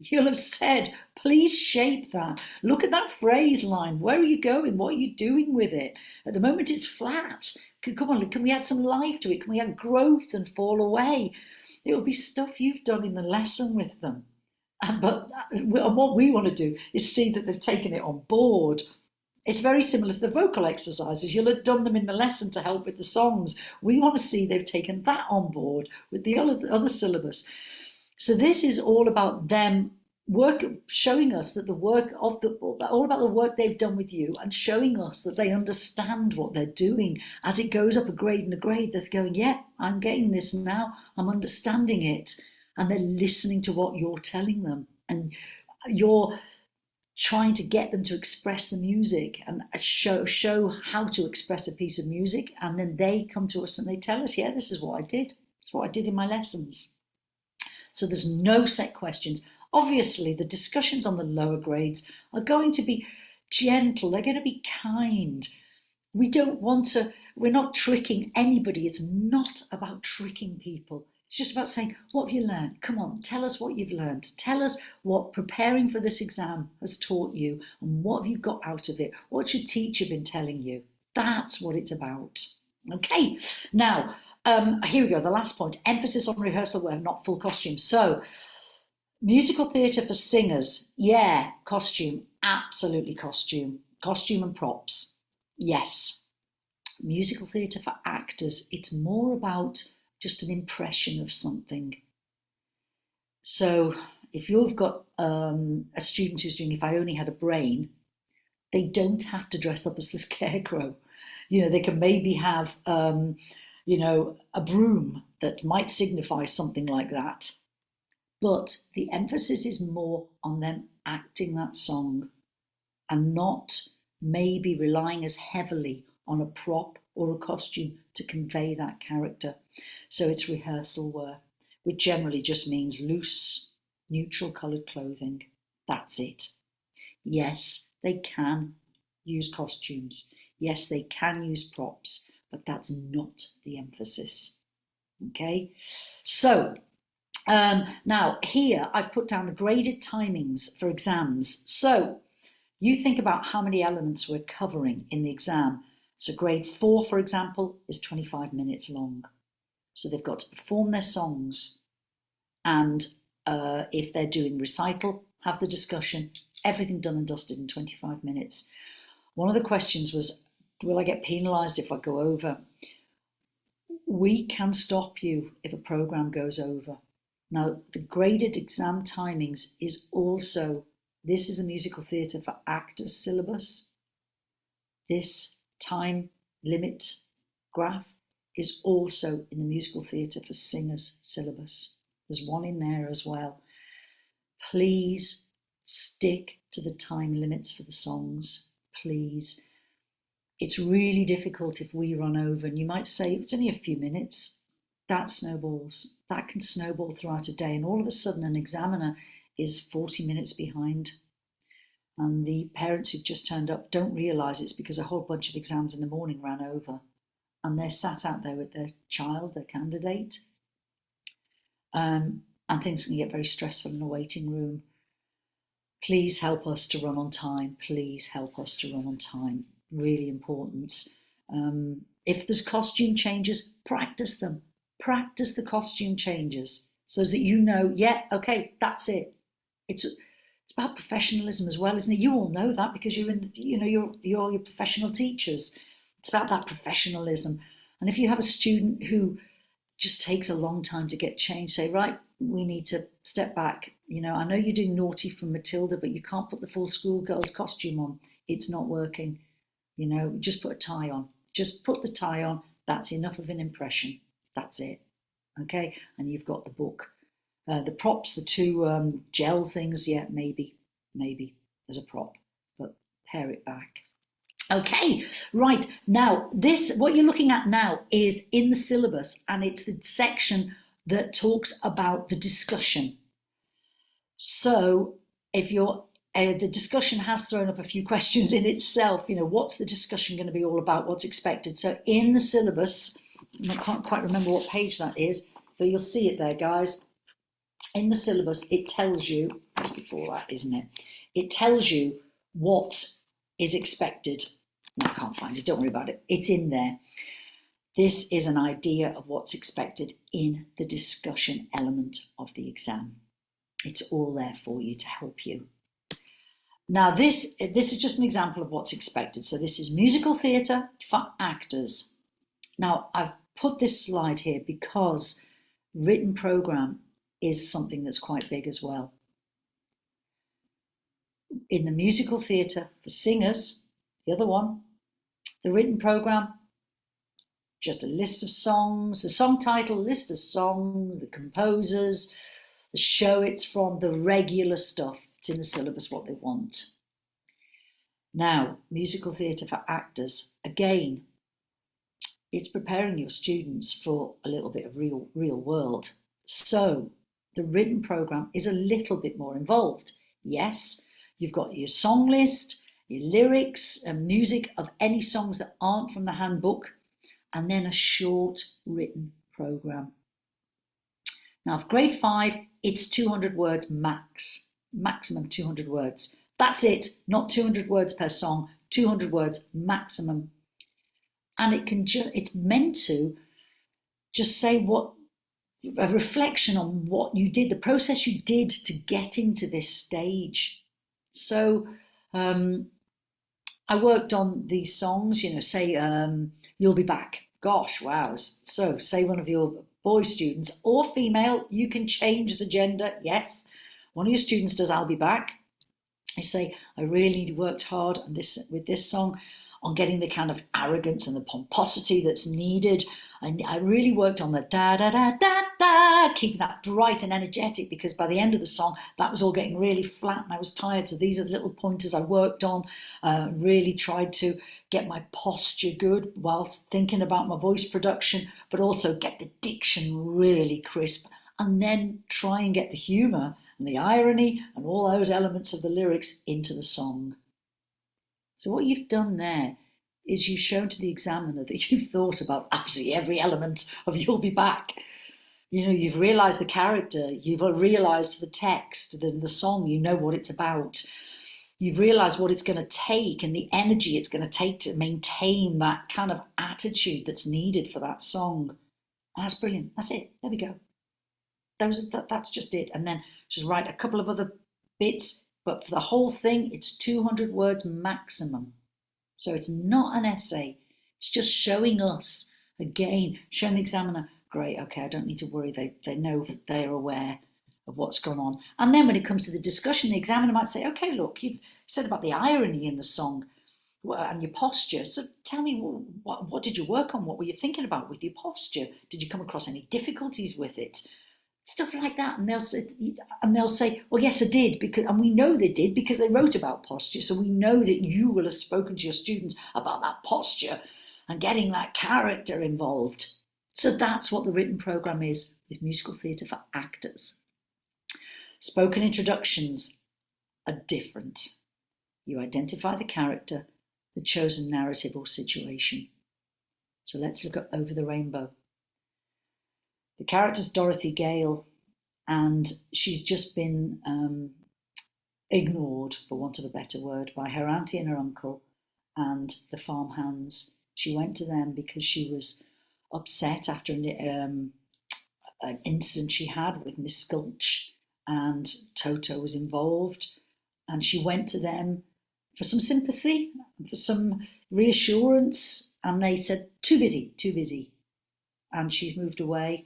You'll have said, please shape that. Look at that phrase line. Where are you going? What are you doing with it? At the moment, it's flat. Come on, can we add some life to it? Can we add growth and fall away? It will be stuff you've done in the lesson with them. But what we want to do is see that they've taken it on board. It's very similar to the vocal exercises. You'll have done them in the lesson to help with the songs. We want to see they've taken that on board with the other syllabus. So this is all about them showing us that all about the work they've done with you and showing us that they understand what they're doing. As it goes up a grade and a grade, they're going, yeah, I'm getting this now. I'm understanding it. And they're listening to what you're telling them. And you're trying to get them to express the music and show how to express a piece of music. And then they come to us and they tell us, yeah, this is what I did. It's what I did in my lessons. So there's no set questions. Obviously, the discussions on the lower grades are going to be gentle. They're going to be kind. We're not tricking anybody. It's not about tricking people. It's just about saying, what have you learned? Come on, tell us what you've learned. Tell us what preparing for this exam has taught you and what have you got out of it? What's your teacher been telling you? That's what it's about. Okay, now, here we go, the last point, emphasis on rehearsal wear, not full costume. So, musical theatre for singers, yeah, costume, absolutely costume. Costume and props, yes. Musical theatre for actors, it's more about just an impression of something. So, if you've got a student who's doing If I Only Had a Brain, they don't have to dress up as the Scarecrow. You know, they can maybe have, you know, a broom that might signify something like that. But the emphasis is more on them acting that song and not maybe relying as heavily on a prop or a costume to convey that character. So it's rehearsal wear, which generally just means loose, neutral coloured clothing. That's it. Yes, they can use costumes. Yes, they can use props, but that's not the emphasis. Okay, so now here I've put down the graded timings for exams. So you think about how many elements we're covering in the exam. So grade 4, for example, is 25 minutes long. So they've got to perform their songs, and if they're doing recital, have the discussion, everything done and dusted in 25 minutes. One of the questions was, will I get penalised if I go over? We can stop you if a programme goes over. Now, the graded exam timings is also, this is a musical theatre for actors syllabus. This time limit graph is also in the musical theatre for singers syllabus. There's one in there as well. Please stick to the time limits for the songs, please. It's really difficult if we run over, and you might say, it's only a few minutes. That snowballs. That can snowball throughout a day, and all of a sudden an examiner is 40 minutes behind. And the parents who've just turned up don't realise it's because a whole bunch of exams in the morning ran over, and they're sat out there with their child, their candidate, and things can get very stressful in a waiting room. Please help us to run on time. Please help us to run on time. Really important. If there's costume changes, practice them. Practice the costume changes so that you know, yeah, okay, that's it. It's about professionalism as well, isn't it? You all know that because you're in, you're your professional teachers. It's about that professionalism. And if you have a student who just takes a long time to get changed, say, right, we need to step back. I know you're doing naughty from Matilda, but you can't put the full schoolgirl's costume on. It's not working. Just put a tie on. Just put the tie on. That's enough of an impression. That's it. Okay, and you've got the book. The props, the two gel things, yeah, maybe as a prop, but pare it back. Okay, right, now what you're looking at now is in the syllabus, and it's the section that talks about the discussion. So if the discussion has thrown up a few questions in itself, what's the discussion going to be all about, what's expected? So in the syllabus, I can't quite remember what page that is, but you'll see it there, guys. In the syllabus, it tells you, it's before that, isn't it? It tells you what is expected. No, I can't find it, don't worry about it. It's in there. This is an idea of what's expected in the discussion element of the exam. It's all there for you to help you. Now, this is just an example of what's expected. So this is musical theatre for actors. Now, I've put this slide here because written programme is something that's quite big as well. In the musical theatre for singers, the other one, the written programme, just a list of songs, the song title, list of songs, the composers, the show it's from, the regular stuff. It's in the syllabus what they want. Now, musical theatre for actors, again, it's preparing your students for a little bit of real world. So the written programme is a little bit more involved. Yes, you've got your song list, your lyrics and music of any songs that aren't from the handbook, and then a short written programme. Now, for grade 5, it's 200 words maximum 200 words. That's it, not 200 words per song, 200 words maximum. And it's meant to just say a reflection on what you did, the process you did to get into this stage. So I worked on these songs, say You'll Be Back. Gosh, wow. So say one of your boy students or female, you can change the gender, yes. One of your students does I'll Be Back. I say, I really worked hard on with this song on getting the kind of arrogance and the pomposity that's needed. And I really worked on the da-da-da-da-da, keeping that bright and energetic, because by the end of the song, that was all getting really flat and I was tired. So these are the little pointers I worked on, really tried to get my posture good whilst thinking about my voice production, but also get the diction really crisp, and then try and get the humour and the irony and all those elements of the lyrics into the song. So what you've done there is you've shown to the examiner that you've thought about absolutely every element of You'll Be Back. You've realised the character, you've realised the text, the song, you know what it's about. You've realised what it's going to take and the energy it's going to take to maintain that kind of attitude that's needed for that song. And that's brilliant. That's it. There we go. That's just it. And then just write a couple of other bits, but for the whole thing, it's 200 words maximum. So it's not an essay. It's just showing us, again, showing the examiner, great, okay, I don't need to worry. They know, they're aware of what's gone on. And then when it comes to the discussion, the examiner might say, okay, look, you've said about the irony in the song and your posture. So tell me, what did you work on? What were you thinking about with your posture? Did you come across any difficulties with it? Stuff like that. And they'll say, well, yes, I did, and we know they did because they wrote about posture. So we know that you will have spoken to your students about that posture and getting that character involved. So that's what the written program is with musical theatre for actors. Spoken introductions are different. You identify the character, the chosen narrative or situation. So let's look at Over the Rainbow. The character's Dorothy Gale, and she's just been ignored, for want of a better word, by her auntie and her uncle and the farmhands. She went to them because she was upset after an incident she had with Miss Sculch, and Toto was involved, and she went to them for some sympathy, for some reassurance, and they said, too busy. And she's moved away,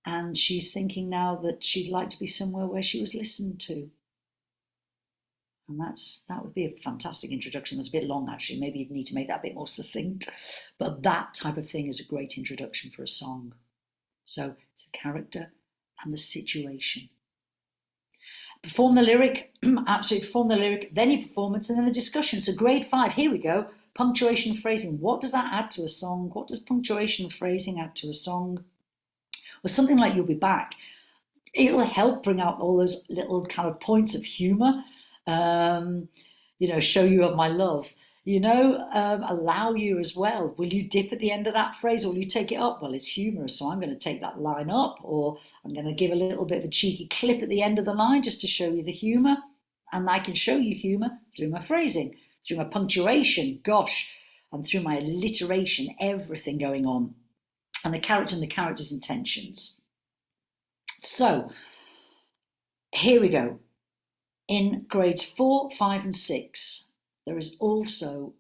and she's thinking now that she'd like to be somewhere where she was listened to. And that would be a fantastic introduction. That's a bit long, actually. Maybe you'd need to make that a bit more succinct. But that type of thing is a great introduction for a song. So it's the character and the situation. Perform the lyric, absolutely perform the lyric, then your performance, and then the discussion. So grade 5, here we go. Punctuation and phrasing. What does that add to a song? What does punctuation and phrasing add to a song? Well, something like You'll Be Back. It'll help bring out all those little kind of points of humour. Show you of my love. Allow you as well. Will you dip at the end of that phrase, or will you take it up? Well, it's humorous, so I'm going to take that line up, or I'm going to give a little bit of a cheeky clip at the end of the line just to show you the humour. And I can show you humour through my phrasing, through my punctuation, gosh, and through my alliteration, everything going on, and the character's intentions. So here we go. In grades 4, 5 and 6, there is also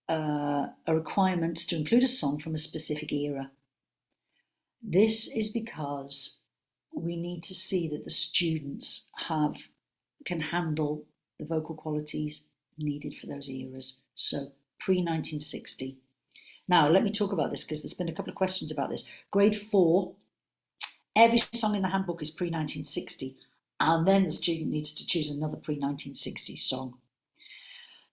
a requirement to include a song from a specific era. This is because we need to see that the students can handle the vocal qualities needed for those eras. So pre-1960. Now, let me talk about this because there's been a couple of questions about this. Grade 4, every song in the handbook is pre-1960. And then the student needs to choose another pre-1960 song.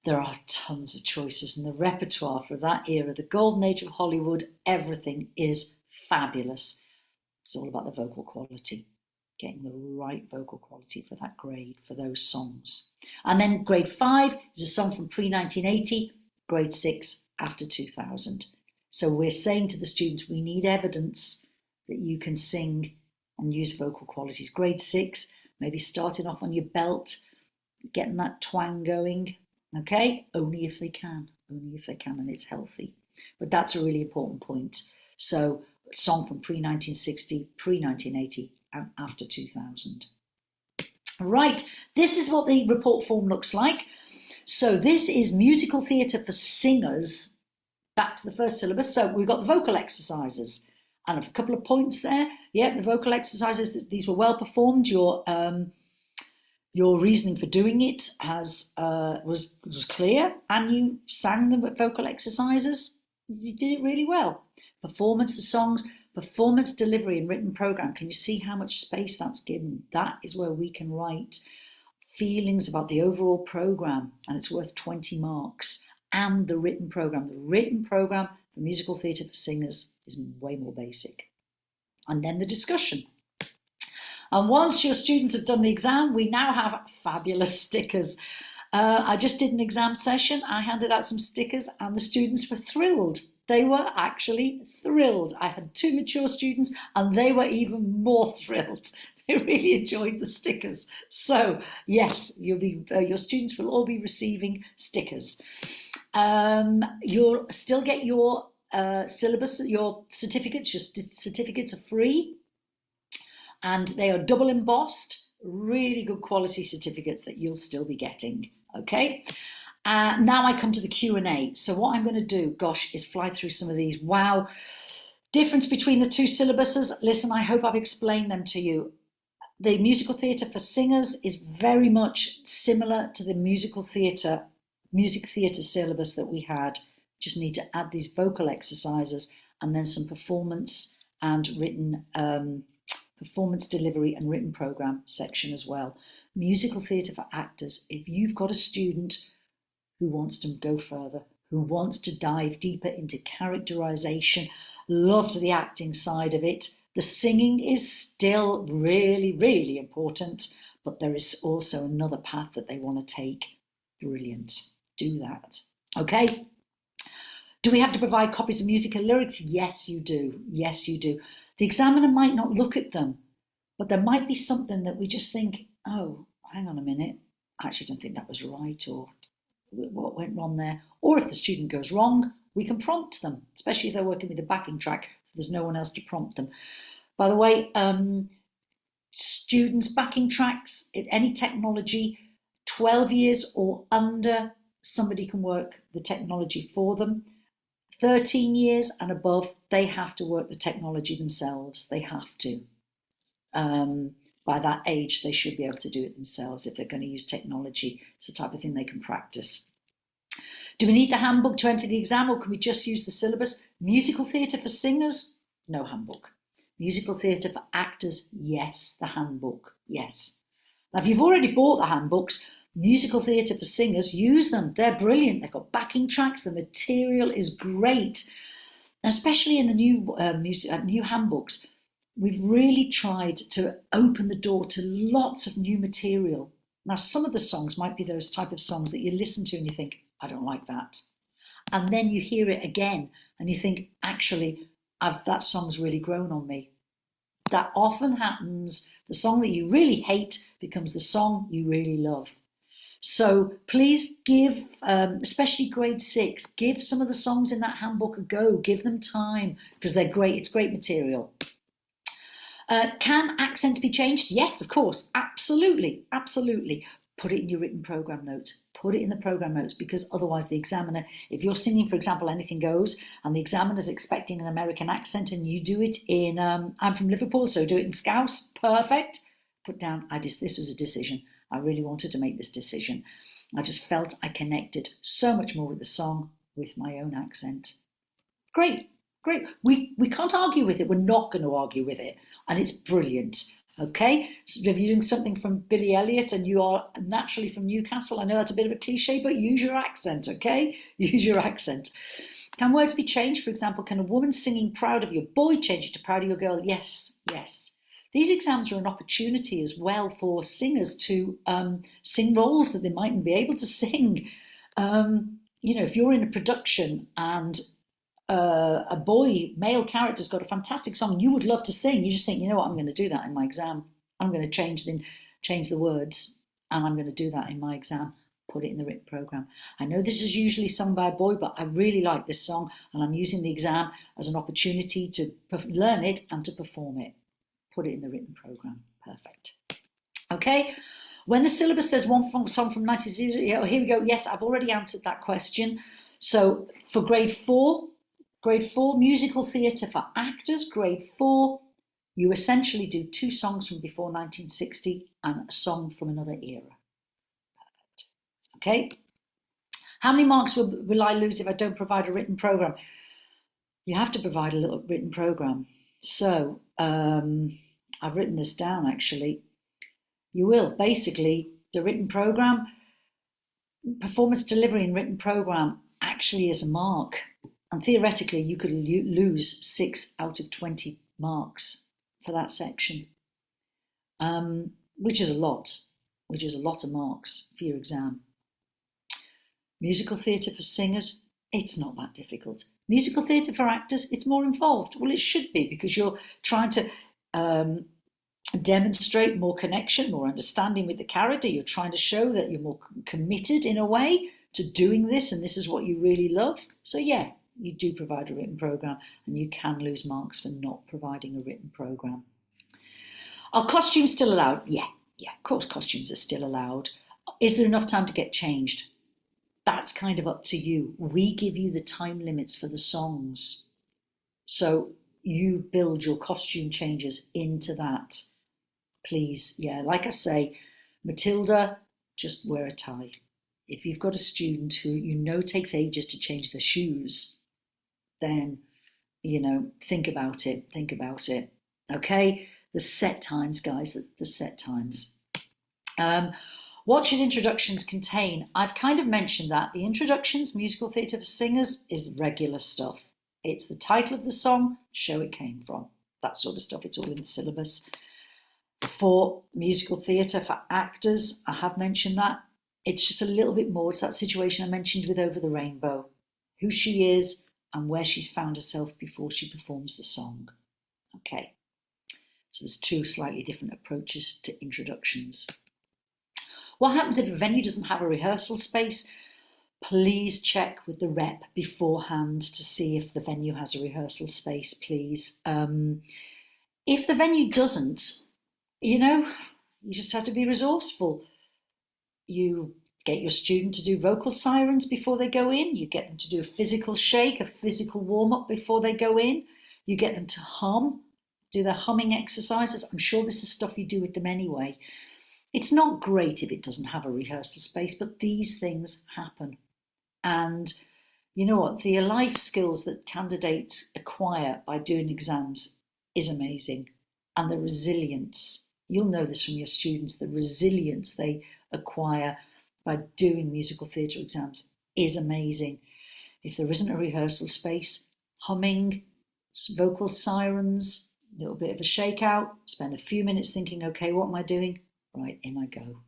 There are tons of choices, and the repertoire for that era, the golden age of Hollywood, everything is fabulous. It's all about the vocal quality, getting the right vocal quality for that grade, for those songs. And then grade 5 is a song from pre-1980, grade 6 after 2000. So we're saying to the students, we need evidence that you can sing and use vocal qualities. Grade 6, maybe starting off on your belt, getting that twang going, okay? Only if they can, and it's healthy. But that's a really important point. So song from pre-1960, pre-1980, and after 2000. Right, this is what the report form looks like. So this is musical theatre for singers, back to the first syllabus. So we've got the vocal exercises. And a couple of points there. Yeah, the vocal exercises, these were well performed. Your reasoning for doing it was clear, and you sang the vocal exercises. You did it really well. Performance, the songs, performance delivery and written program. Can you see how much space that's given? That is where we can write feelings about the overall program, and it's worth 20 marks. And the written program. The written program for musical theatre for singers is way more basic. And then the discussion. And once your students have done the exam, we now have fabulous stickers. I just did an exam session. I handed out some stickers and the students were thrilled. They were actually thrilled. I had 2 mature students and they were even more thrilled. They really enjoyed the stickers. So yes, your students will all be receiving stickers. You'll still get your syllabus, your certificates. Your certificates are free, and they are double embossed, really good quality certificates that you'll still be getting. Okay, Now I come to the Q&A. So what I'm going to do, gosh, is fly through some of these. Wow. Difference between the two syllabuses. Listen, I hope I've explained them to you. The musical theatre for singers is very much similar to the music theatre syllabus that we had. Just need to add these vocal exercises and then some performance and written performance delivery and written program section as well. Musical theatre for actors. If you've got a student who wants to go further, who wants to dive deeper into characterization, loves the acting side of it, the singing is still really, really important, but there is also another path that they want to take. Brilliant. Do that. Okay. Do we have to provide copies of music and lyrics? Yes, you do. Yes, you do. The examiner might not look at them, but there might be something that we just think, oh, hang on a minute, I actually don't think that was right, or what went wrong there? Or if the student goes wrong, we can prompt them, especially if they're working with a backing track, so there's no one else to prompt them. By the way, students' backing tracks, any technology, 12 years or under, somebody can work the technology for them. 13 years and above, they have to work the technology themselves. They have to. By that age, they should be able to do it themselves if they're going to use technology. It's the type of thing they can practice. Do we need the handbook to enter the exam, or can we just use the syllabus? Musical theatre for singers? No handbook. Musical theatre for actors? Yes, the handbook. Yes. Now, if you've already bought the handbooks, musical theatre for singers, use them. They're brilliant. They've got backing tracks. The material is great. And especially in the new handbooks, we've really tried to open the door to lots of new material. Now, some of the songs might be those type of songs that you listen to and you think, I don't like that. And then you hear it again and you think, actually, that song's really grown on me. That often happens. The song that you really hate becomes the song you really love. So please give, especially grade 6, give some of the songs in that handbook a go. Give them time because they're great. It's great material. Can accents be changed? Yes, of course. Absolutely. Absolutely. Put it in your written program notes. Put it in the program notes, because otherwise the examiner, if you're singing, for example, Anything Goes, and the examiner's expecting an American accent and you do it in, I'm from Liverpool, so do it in Scouse, perfect. Put down, this was a decision. I really wanted to make this decision. I just felt I connected so much more with the song with my own accent. Great, great. We can't argue with it. We're not going to argue with it. And it's brilliant. Okay, so if you're doing something from Billy Elliot and you are naturally from Newcastle, I know that's a bit of a cliche, but use your accent, okay? Use your accent. Can words be changed? For example, can a woman singing proud of your boy change it to proud of your girl? Yes, yes. These exams are an opportunity as well for singers to sing roles that they mightn't be able to sing. If you're in a production and a male character's got a fantastic song you would love to sing, you just think, you know what, I'm going to do that in my exam. I'm going to change the words, and I'm going to do that in my exam. Put it in the written program. I know this is usually sung by a boy, but I really like this song, and I'm using the exam as an opportunity to learn it and to perform it. Put it in the written program. Perfect. Okay. When the syllabus says one song from 1960, here we go. Yes, I've already answered that question. So for grade 4, musical theatre for actors, grade 4, you essentially do 2 songs from before 1960 and a song from another era. Perfect. Okay. How many marks will I lose if I don't provide a written program? You have to provide a little written program. So I've written this down actually. You will. Basically, the written program, performance delivery and written program actually is a mark. And theoretically, you could lose 6 out of 20 marks for that section, which is a lot of marks for your exam. Musical theatre for singers, it's not that difficult. Musical theatre for actors, it's more involved. Well, it should be, because you're trying to demonstrate more connection, more understanding with the character. You're trying to show that you're more committed in a way to doing this, and this is what you really love. So yeah, you do provide a written program, and you can lose marks for not providing a written program. Are costumes still allowed? Yeah, of course costumes are still allowed. Is there enough time to get changed? That's kind of up to you. We give you the time limits for the songs. So you build your costume changes into that. Please, yeah, like I say, Matilda, just wear a tie. If you've got a student who you know takes ages to change their shoes, then, think about it, okay? The set times, guys, the set times. What should introductions contain? I've kind of mentioned that. The introductions, musical theatre for singers, is regular stuff. It's the title of the song, show it came from, that sort of stuff. It's all in the syllabus. For musical theatre, for actors, I have mentioned that. It's just a little bit more. It's that situation I mentioned with Over the Rainbow. Who she is and where she's found herself before she performs the song. Okay. So there's two slightly different approaches to introductions. What happens if a venue doesn't have a rehearsal space? Please check with the rep beforehand to see if the venue has a rehearsal space, please. If the venue doesn't, you just have to be resourceful. You get your student to do vocal sirens before they go in. You get them to do a physical shake, a physical warm-up before they go in. You get them to hum, do their humming exercises. I'm sure this is stuff you do with them anyway. It's not great if it doesn't have a rehearsal space, but these things happen. And you know what? The life skills that candidates acquire by doing exams is amazing. And the resilience, you'll know this from your students, the resilience they acquire by doing musical theatre exams is amazing. If there isn't a rehearsal space, humming, vocal sirens, a little bit of a shakeout, spend a few minutes thinking, okay, what am I doing? Right, in I go.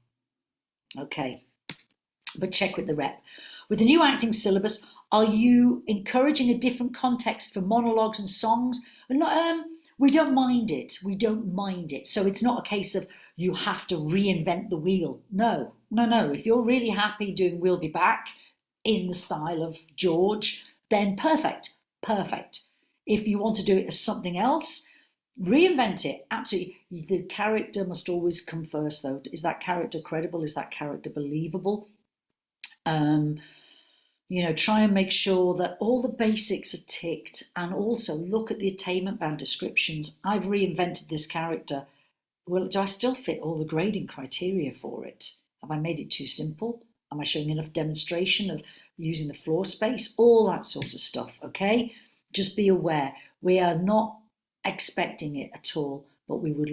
Okay, but check with the rep. With the new acting syllabus, are you encouraging a different context for monologues and songs? We don't mind it. We don't mind it. So it's not a case of you have to reinvent the wheel. No. If you're really happy doing We'll Be Back in the style of George, then perfect. If you want to do it as something else, reinvent it. Absolutely. The character must always come first, though. Is that character credible? Is that character believable? Try and make sure that all the basics are ticked, and also look at the attainment band descriptions. I've reinvented this character. Well, do I still fit all the grading criteria for it? Have I made it too simple? Am I showing enough demonstration of using the floor space? All that sort of stuff, okay? Just be aware. We are not expecting it at all, but we would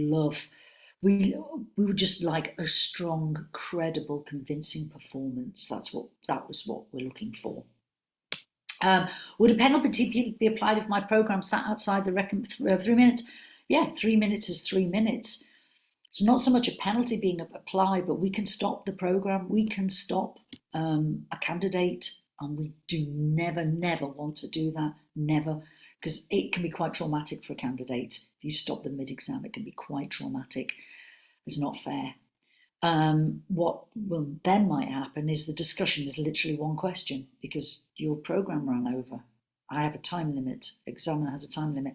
just like a strong, credible, convincing performance. That was what we're looking for. Would a penalty be applied if my program sat outside the 3 minutes? Yeah, 3 minutes is 3 minutes. It's not so much a penalty being applied, but we can stop the program. We can stop a candidate, and we do never want to do that. Never. Because it can be quite traumatic for a candidate. If you stop them mid-exam, it can be quite traumatic. It's not fair. What will then might happen is the discussion is literally one question because your program ran over. I have a time limit. Examiner has a time limit.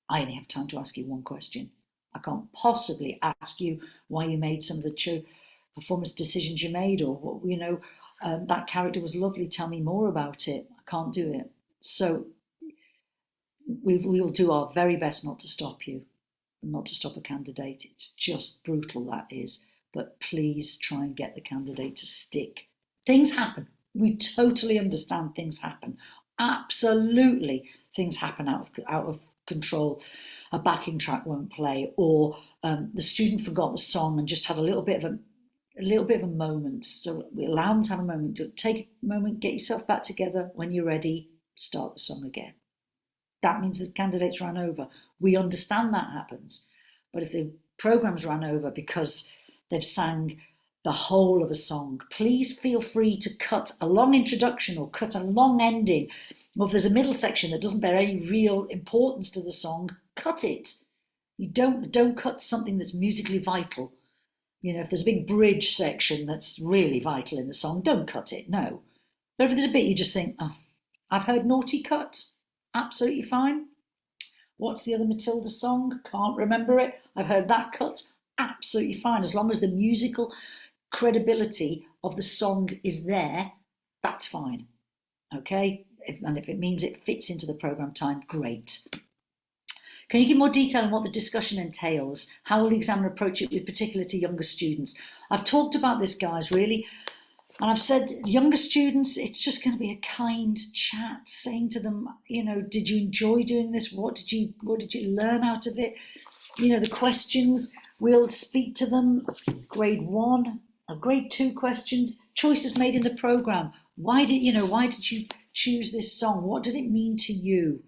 I only have time to ask you one question. I can't possibly ask you why you made some of the performance decisions you made, or what, that character was lovely. Tell me more about it. I can't do it. So we will do our very best not to stop you, not to stop a candidate. It's just brutal, that is. But please try and get the candidate to stick. Things happen. We totally understand things happen. Absolutely, things happen out of control. A backing track won't play, or the student forgot the song and just had a little bit of a moment. So we allow them to have a moment. Take a moment, get yourself back together. When you're ready, start the song again. That means the candidates ran over. We understand that happens. But if the program's ran over because they've sang the whole of a song, please feel free to cut a long introduction or cut a long ending. Or if there's a middle section that doesn't bear any real importance to the song, cut it. You don't cut something that's musically vital. If there's a big bridge section that's really vital in the song, don't cut it, no. But if there's a bit you just think, oh, I've heard naughty cut, absolutely fine. What's the other Matilda song? Can't remember it. I've heard that cut, absolutely fine. As long as the musical credibility of the song is there, that's fine. Okay, and if it means it fits into the program time, great. Can you give more detail on what the discussion entails? How will the examiner approach it with particular to younger students? I've talked about this, guys, really. And I've said younger students, it's just going to be a kind chat, saying to them, you know, did you enjoy doing this? What did you learn out of it? You know, the questions, we'll speak to them. Grade 1 or grade 2 questions, choices made in the program. Why did you choose this song? What did it mean to you?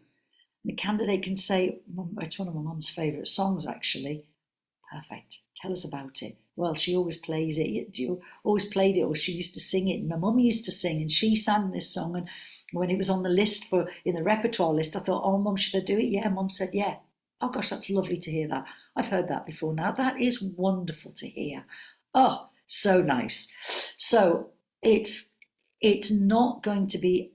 The candidate can say, it's one of my mum's favourite songs, actually. Perfect. Tell us about it. Well, she always plays it. You always played it, or she used to sing it. And my mum used to sing, and she sang this song. And when it was on the list in the repertoire list, I thought, oh, Mum, should I do it? Yeah, Mum said, yeah. Oh, gosh, that's lovely to hear that. I've heard that before now. That is wonderful to hear. Oh, so nice. So it's not going to be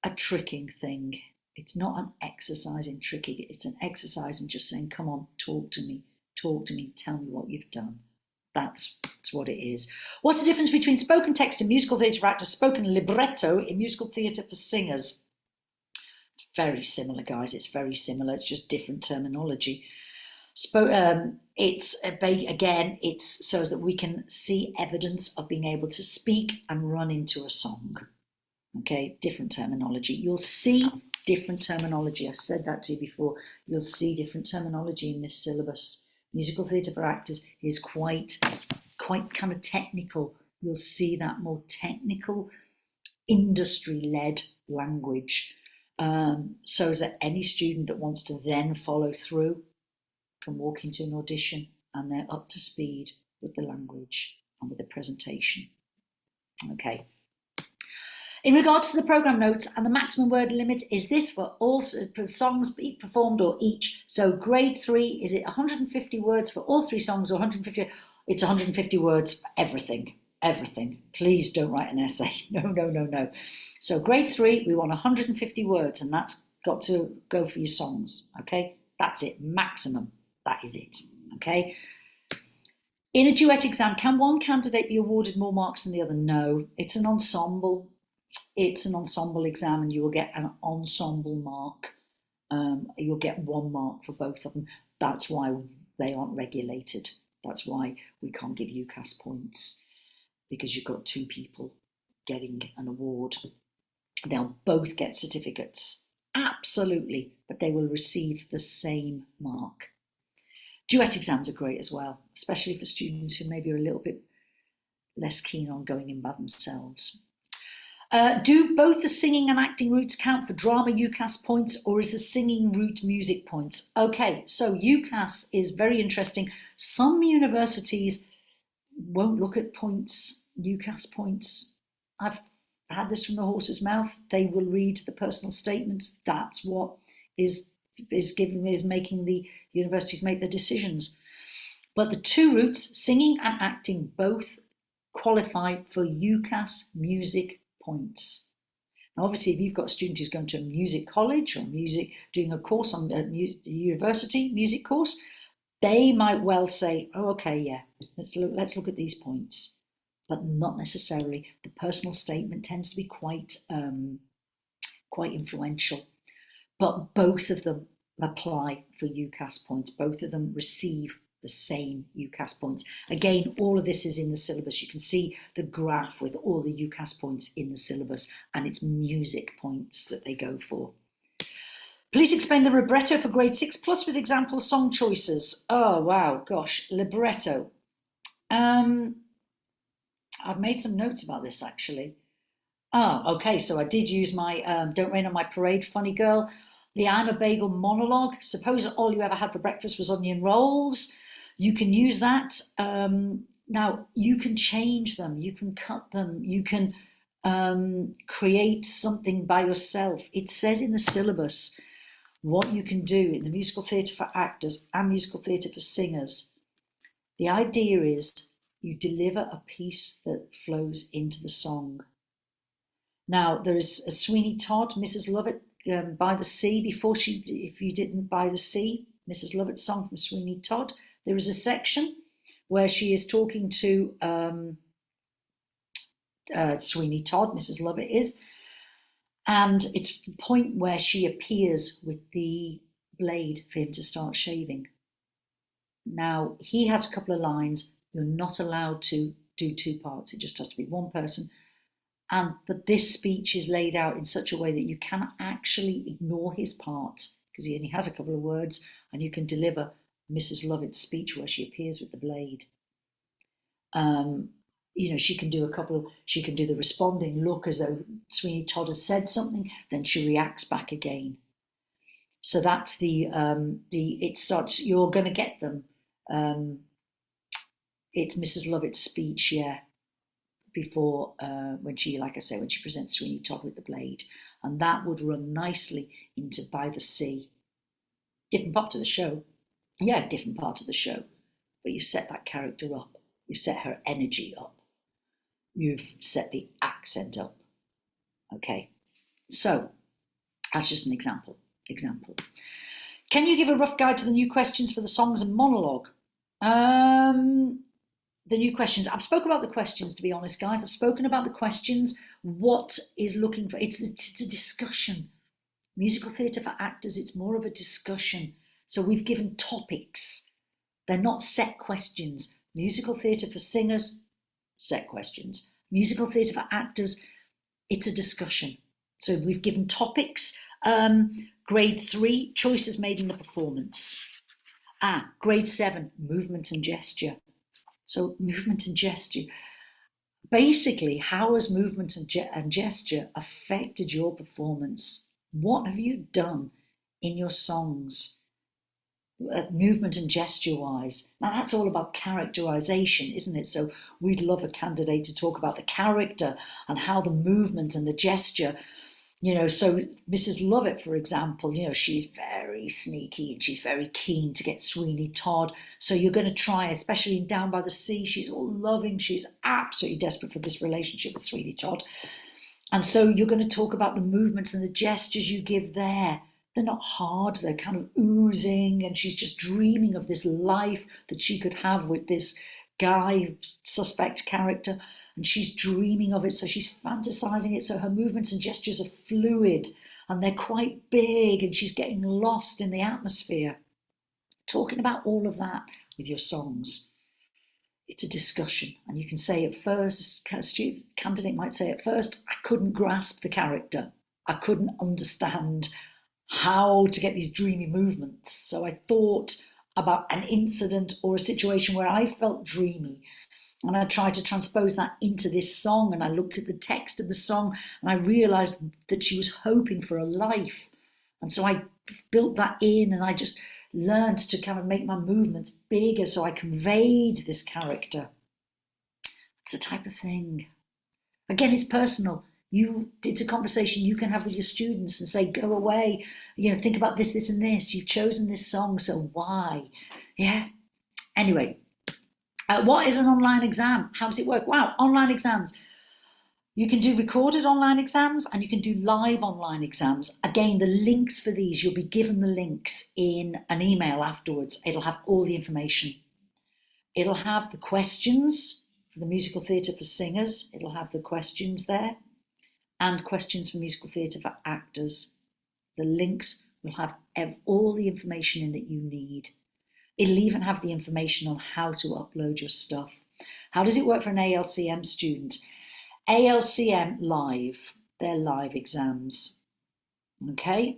a tricking thing. It's not an exercise in tricking. It's an exercise in just saying, come on, talk to me, tell me what you've done. That's what it is. What's the difference between spoken text in musical theatre for actors, spoken libretto in musical theatre for singers? Very similar, guys. It's very similar. It's just different terminology. It's so that we can see evidence of being able to speak and run into a song. Okay, different terminology. You'll see different terminology. I said that to you before. You'll see different terminology in this syllabus. Musical theatre for actors is quite kind of technical. You'll see that more technical, industry-led language, so that any student that wants to then follow through can walk into an audition and they're up to speed with the language and with the presentation. Okay. In regards to the programme notes and the maximum word limit, is this for all songs performed or each? So grade 3, is it 150 words for all 3 songs or 150? It's 150 words for everything. Please don't write an essay. No. So grade 3, we want 150 words, and that's got to go for your songs. Okay, that's it, maximum. That is it. Okay. In a duet exam, can one candidate be awarded more marks than the other? No, it's an ensemble. It's an ensemble exam, and you will get an ensemble mark. You'll get 1 mark for both of them. That's why they aren't regulated. That's why we can't give UCAS points, because you've got 2 people getting an award. They'll both get certificates, absolutely, but they will receive the same mark. Duet exams are great as well, especially for students who maybe are a little bit less keen on going in by themselves. Do both the singing and acting routes count for drama UCAS points, or is the singing route music points? Okay, so UCAS is very interesting. Some universities won't look at points, UCAS points. I've had this from the horse's mouth. They will read the personal statements. That's what is making the universities make the decisions. But the 2 routes, singing and acting, both qualify for UCAS music points. Now, obviously, if you've got a student who's going to a music college or doing a course on a university music course, they might well say, oh, okay, yeah, let's look at these points, but not necessarily. The personal statement tends to be quite influential, but both of them apply for UCAS points. Both of them receive the same UCAS points. Again, all of this is in the syllabus. You can see the graph with all the UCAS points in the syllabus, and it's music points that they go for. Please explain the libretto for grade 6 plus with example song choices. Oh, wow, gosh, libretto. I've made some notes about this, actually. Oh, okay, so I did use my Don't Rain on My Parade, Funny Girl, the I'm a Bagel monologue. Suppose all you ever had for breakfast was onion rolls. You can use that. Now, you can change them, you can cut them, you can create something by yourself. It says in the syllabus what you can do in the musical theatre for actors and musical theatre for singers. The idea is you deliver a piece that flows into the song. Now, there is a Sweeney Todd, Mrs. Lovett, By the Sea. If you didn't By the Sea, Mrs. Lovett's song from Sweeney Todd, there is a section where she is talking to Sweeney Todd, Mrs. Lovett is. And it's the point where she appears with the blade for him to start shaving. Now, he has a couple of lines. You're not allowed to do two parts. It just has to be one person. But this speech is laid out in such a way that you cannot actually ignore his part, because he only has a couple of words, and you can deliver Mrs. Lovett's speech where she appears with the blade. She can do the responding look as though Sweeney Todd has said something, then she reacts back again. So that's it starts, you're going to get them. It's Mrs. Lovett's speech, yeah, before, when she presents Sweeney Todd with the blade. And that would run nicely into By the Sea. Different part of the show. Yeah, different part of the show. But you set that character up. You set her energy up. You've set the accent up. Okay, so that's just an example. Can you give a rough guide to the new questions for the songs and monologue? The new questions. I've spoken about the questions, to be honest, guys. I've spoken about the questions. What is looking for? It's a discussion. Musical theatre for actors, it's more of a discussion. So we've given topics. They're not set questions. Musical theatre for singers, set questions. Musical theatre for actors, it's a discussion. So we've given topics. Grade 3, choices made in the performance. Grade 7, movement and gesture. So movement and gesture. Basically, how has movement and gesture affected your performance? What have you done in your songs, movement and gesture-wise? Now, that's all about characterization, isn't it? So we'd love a candidate to talk about the character and how the movement and the gesture, so Mrs. Lovett, for example, she's very sneaky and she's very keen to get Sweeney Todd. So you're going to try, especially in Down by the Sea, she's all loving. She's absolutely desperate for this relationship with Sweeney Todd. And so you're going to talk about the movements and the gestures you give there. They're not hard, they're kind of oozing, and she's just dreaming of this life that she could have with this guy, suspect character. And she's dreaming of it, so she's fantasizing it, so her movements and gestures are fluid and they're quite big, and she's getting lost in the atmosphere. Talking about all of that with your songs. It's a discussion, and you can say at first, candidate might say at first, I couldn't grasp the character. I couldn't understand how to get these dreamy movements. So I thought about an incident or a situation where I felt dreamy. And I tried to transpose that into this song, and I looked at the text of the song and I realised that she was hoping for a life. And so I built that in, and I just learned to kind of make my movements bigger so I conveyed this character. It's the type of thing. Again, it's personal. It's a conversation you can have with your students and say, go away, think about this, this and this. You've chosen this song, so why? Yeah. Anyway. What is an online exam? How does it work? Wow, online exams. You can do recorded online exams and you can do live online exams. Again, the links for these, you'll be given the links in an email afterwards. It'll have all the information. It'll have the questions for the musical theatre for singers. It'll have the questions there, and questions for musical theatre for actors. The links will have all the information in that you need. It'll even have the information on how to upload your stuff. How does it work for an ALCM student? ALCM live, they're live exams. Okay.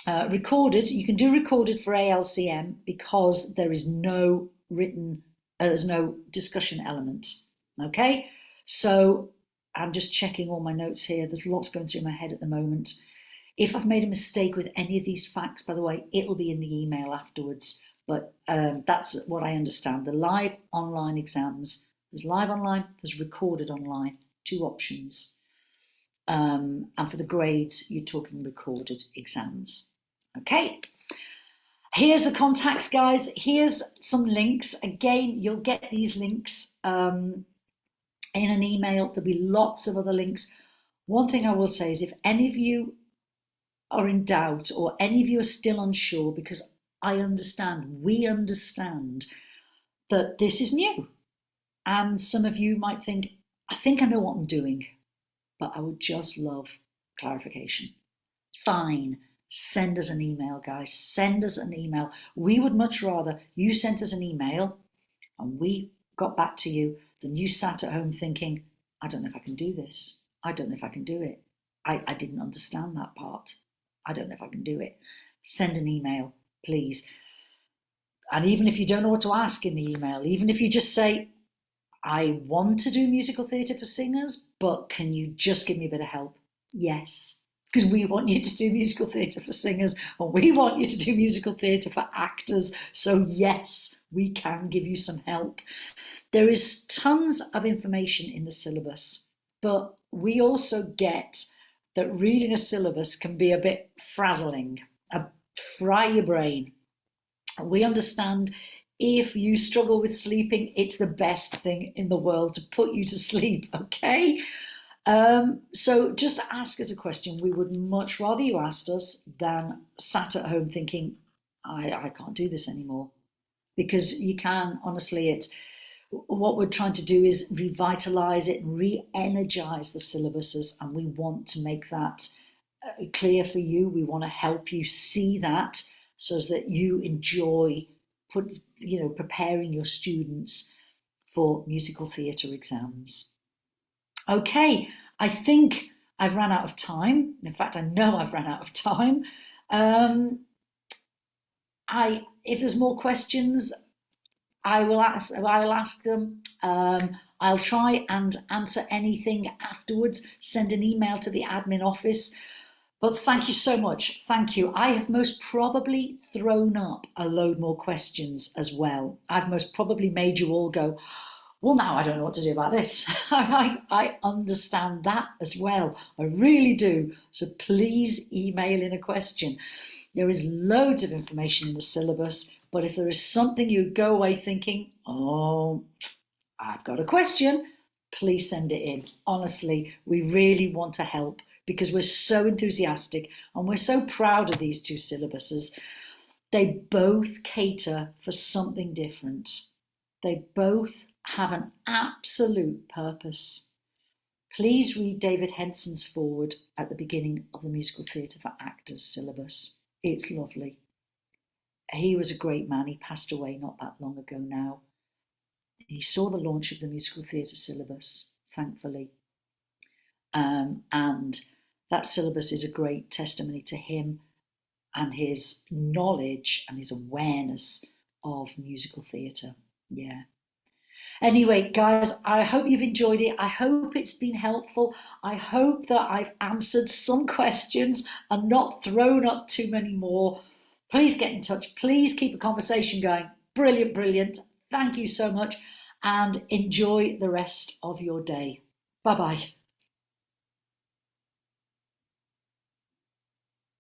Recorded, you can do recorded for ALCM because there is no written, there's no discussion element. Okay. So I'm just checking all my notes here. There's lots going through my head at the moment. If I've made a mistake with any of these facts, by the way, it'll be in the email afterwards. But that's what I understand. The live online exams, there's live online, there's recorded online, 2 options. And for the grades, you're talking recorded exams. Okay, here's the contacts, guys. Here's some links. Again, you'll get these links in an email. There'll be lots of other links. One thing I will say is if any of you are in doubt or any of you are still unsure, because we understand that this is new. And some of you might think, I think I know what I'm doing, but I would just love clarification. Fine. Send us an email, guys. Send us an email. We would much rather you sent us an email and we got back to you than you sat at home thinking, I don't know if I can do this. I don't know if I can do it. I didn't understand that part. I don't know if I can do it. Send an email, please. And even if you don't know what to ask in the email, even if you just say, I want to do musical theatre for singers, but can you just give me a bit of help? Yes, because we want you to do musical theatre for singers, and we want you to do musical theatre for actors. So yes, we can give you some help. There is tons of information in the syllabus, but we also get that reading a syllabus can be a bit frazzling, fry your brain. We understand if you struggle with sleeping, it's the best thing in the world to put you to sleep, okay? So just ask us a question. We would much rather you asked us than sat at home thinking, I can't do this anymore. Because you can, honestly, it's what we're trying to do is revitalise it and re-energise the syllabuses, and we want to make that clear for you. We want to help you see that so that you enjoy preparing your students for musical theatre exams. Okay, I think I've run out of time. In fact, I know I've run out of time. If there's more questions, I will ask them. I'll try and answer anything afterwards. Send an email to the admin office. But thank you so much. Thank you. I have most probably thrown up a load more questions as well. I've most probably made you all go, well, now I don't know what to do about this. I understand that as well. I really do. So please email in a question. There is loads of information in the syllabus, but if there is something you go away thinking, oh, I've got a question, please send it in. Honestly, we really want to help because we're so enthusiastic and we're so proud of these two syllabuses. They both cater for something different. They both have an absolute purpose. Please read David Henson's foreword at the beginning of the Musical Theatre for Actors syllabus. It's lovely. He was a great man. He passed away not that long ago now. He saw the launch of the musical theatre syllabus, thankfully. And that syllabus is a great testimony to him and his knowledge and his awareness of musical theatre. Yeah. Anyway, guys, I hope you've enjoyed it. I hope it's been helpful. I hope that I've answered some questions and not thrown up too many more. Please get in touch. Please keep a conversation going. Brilliant, brilliant. Thank you so much and enjoy the rest of your day. Bye-bye.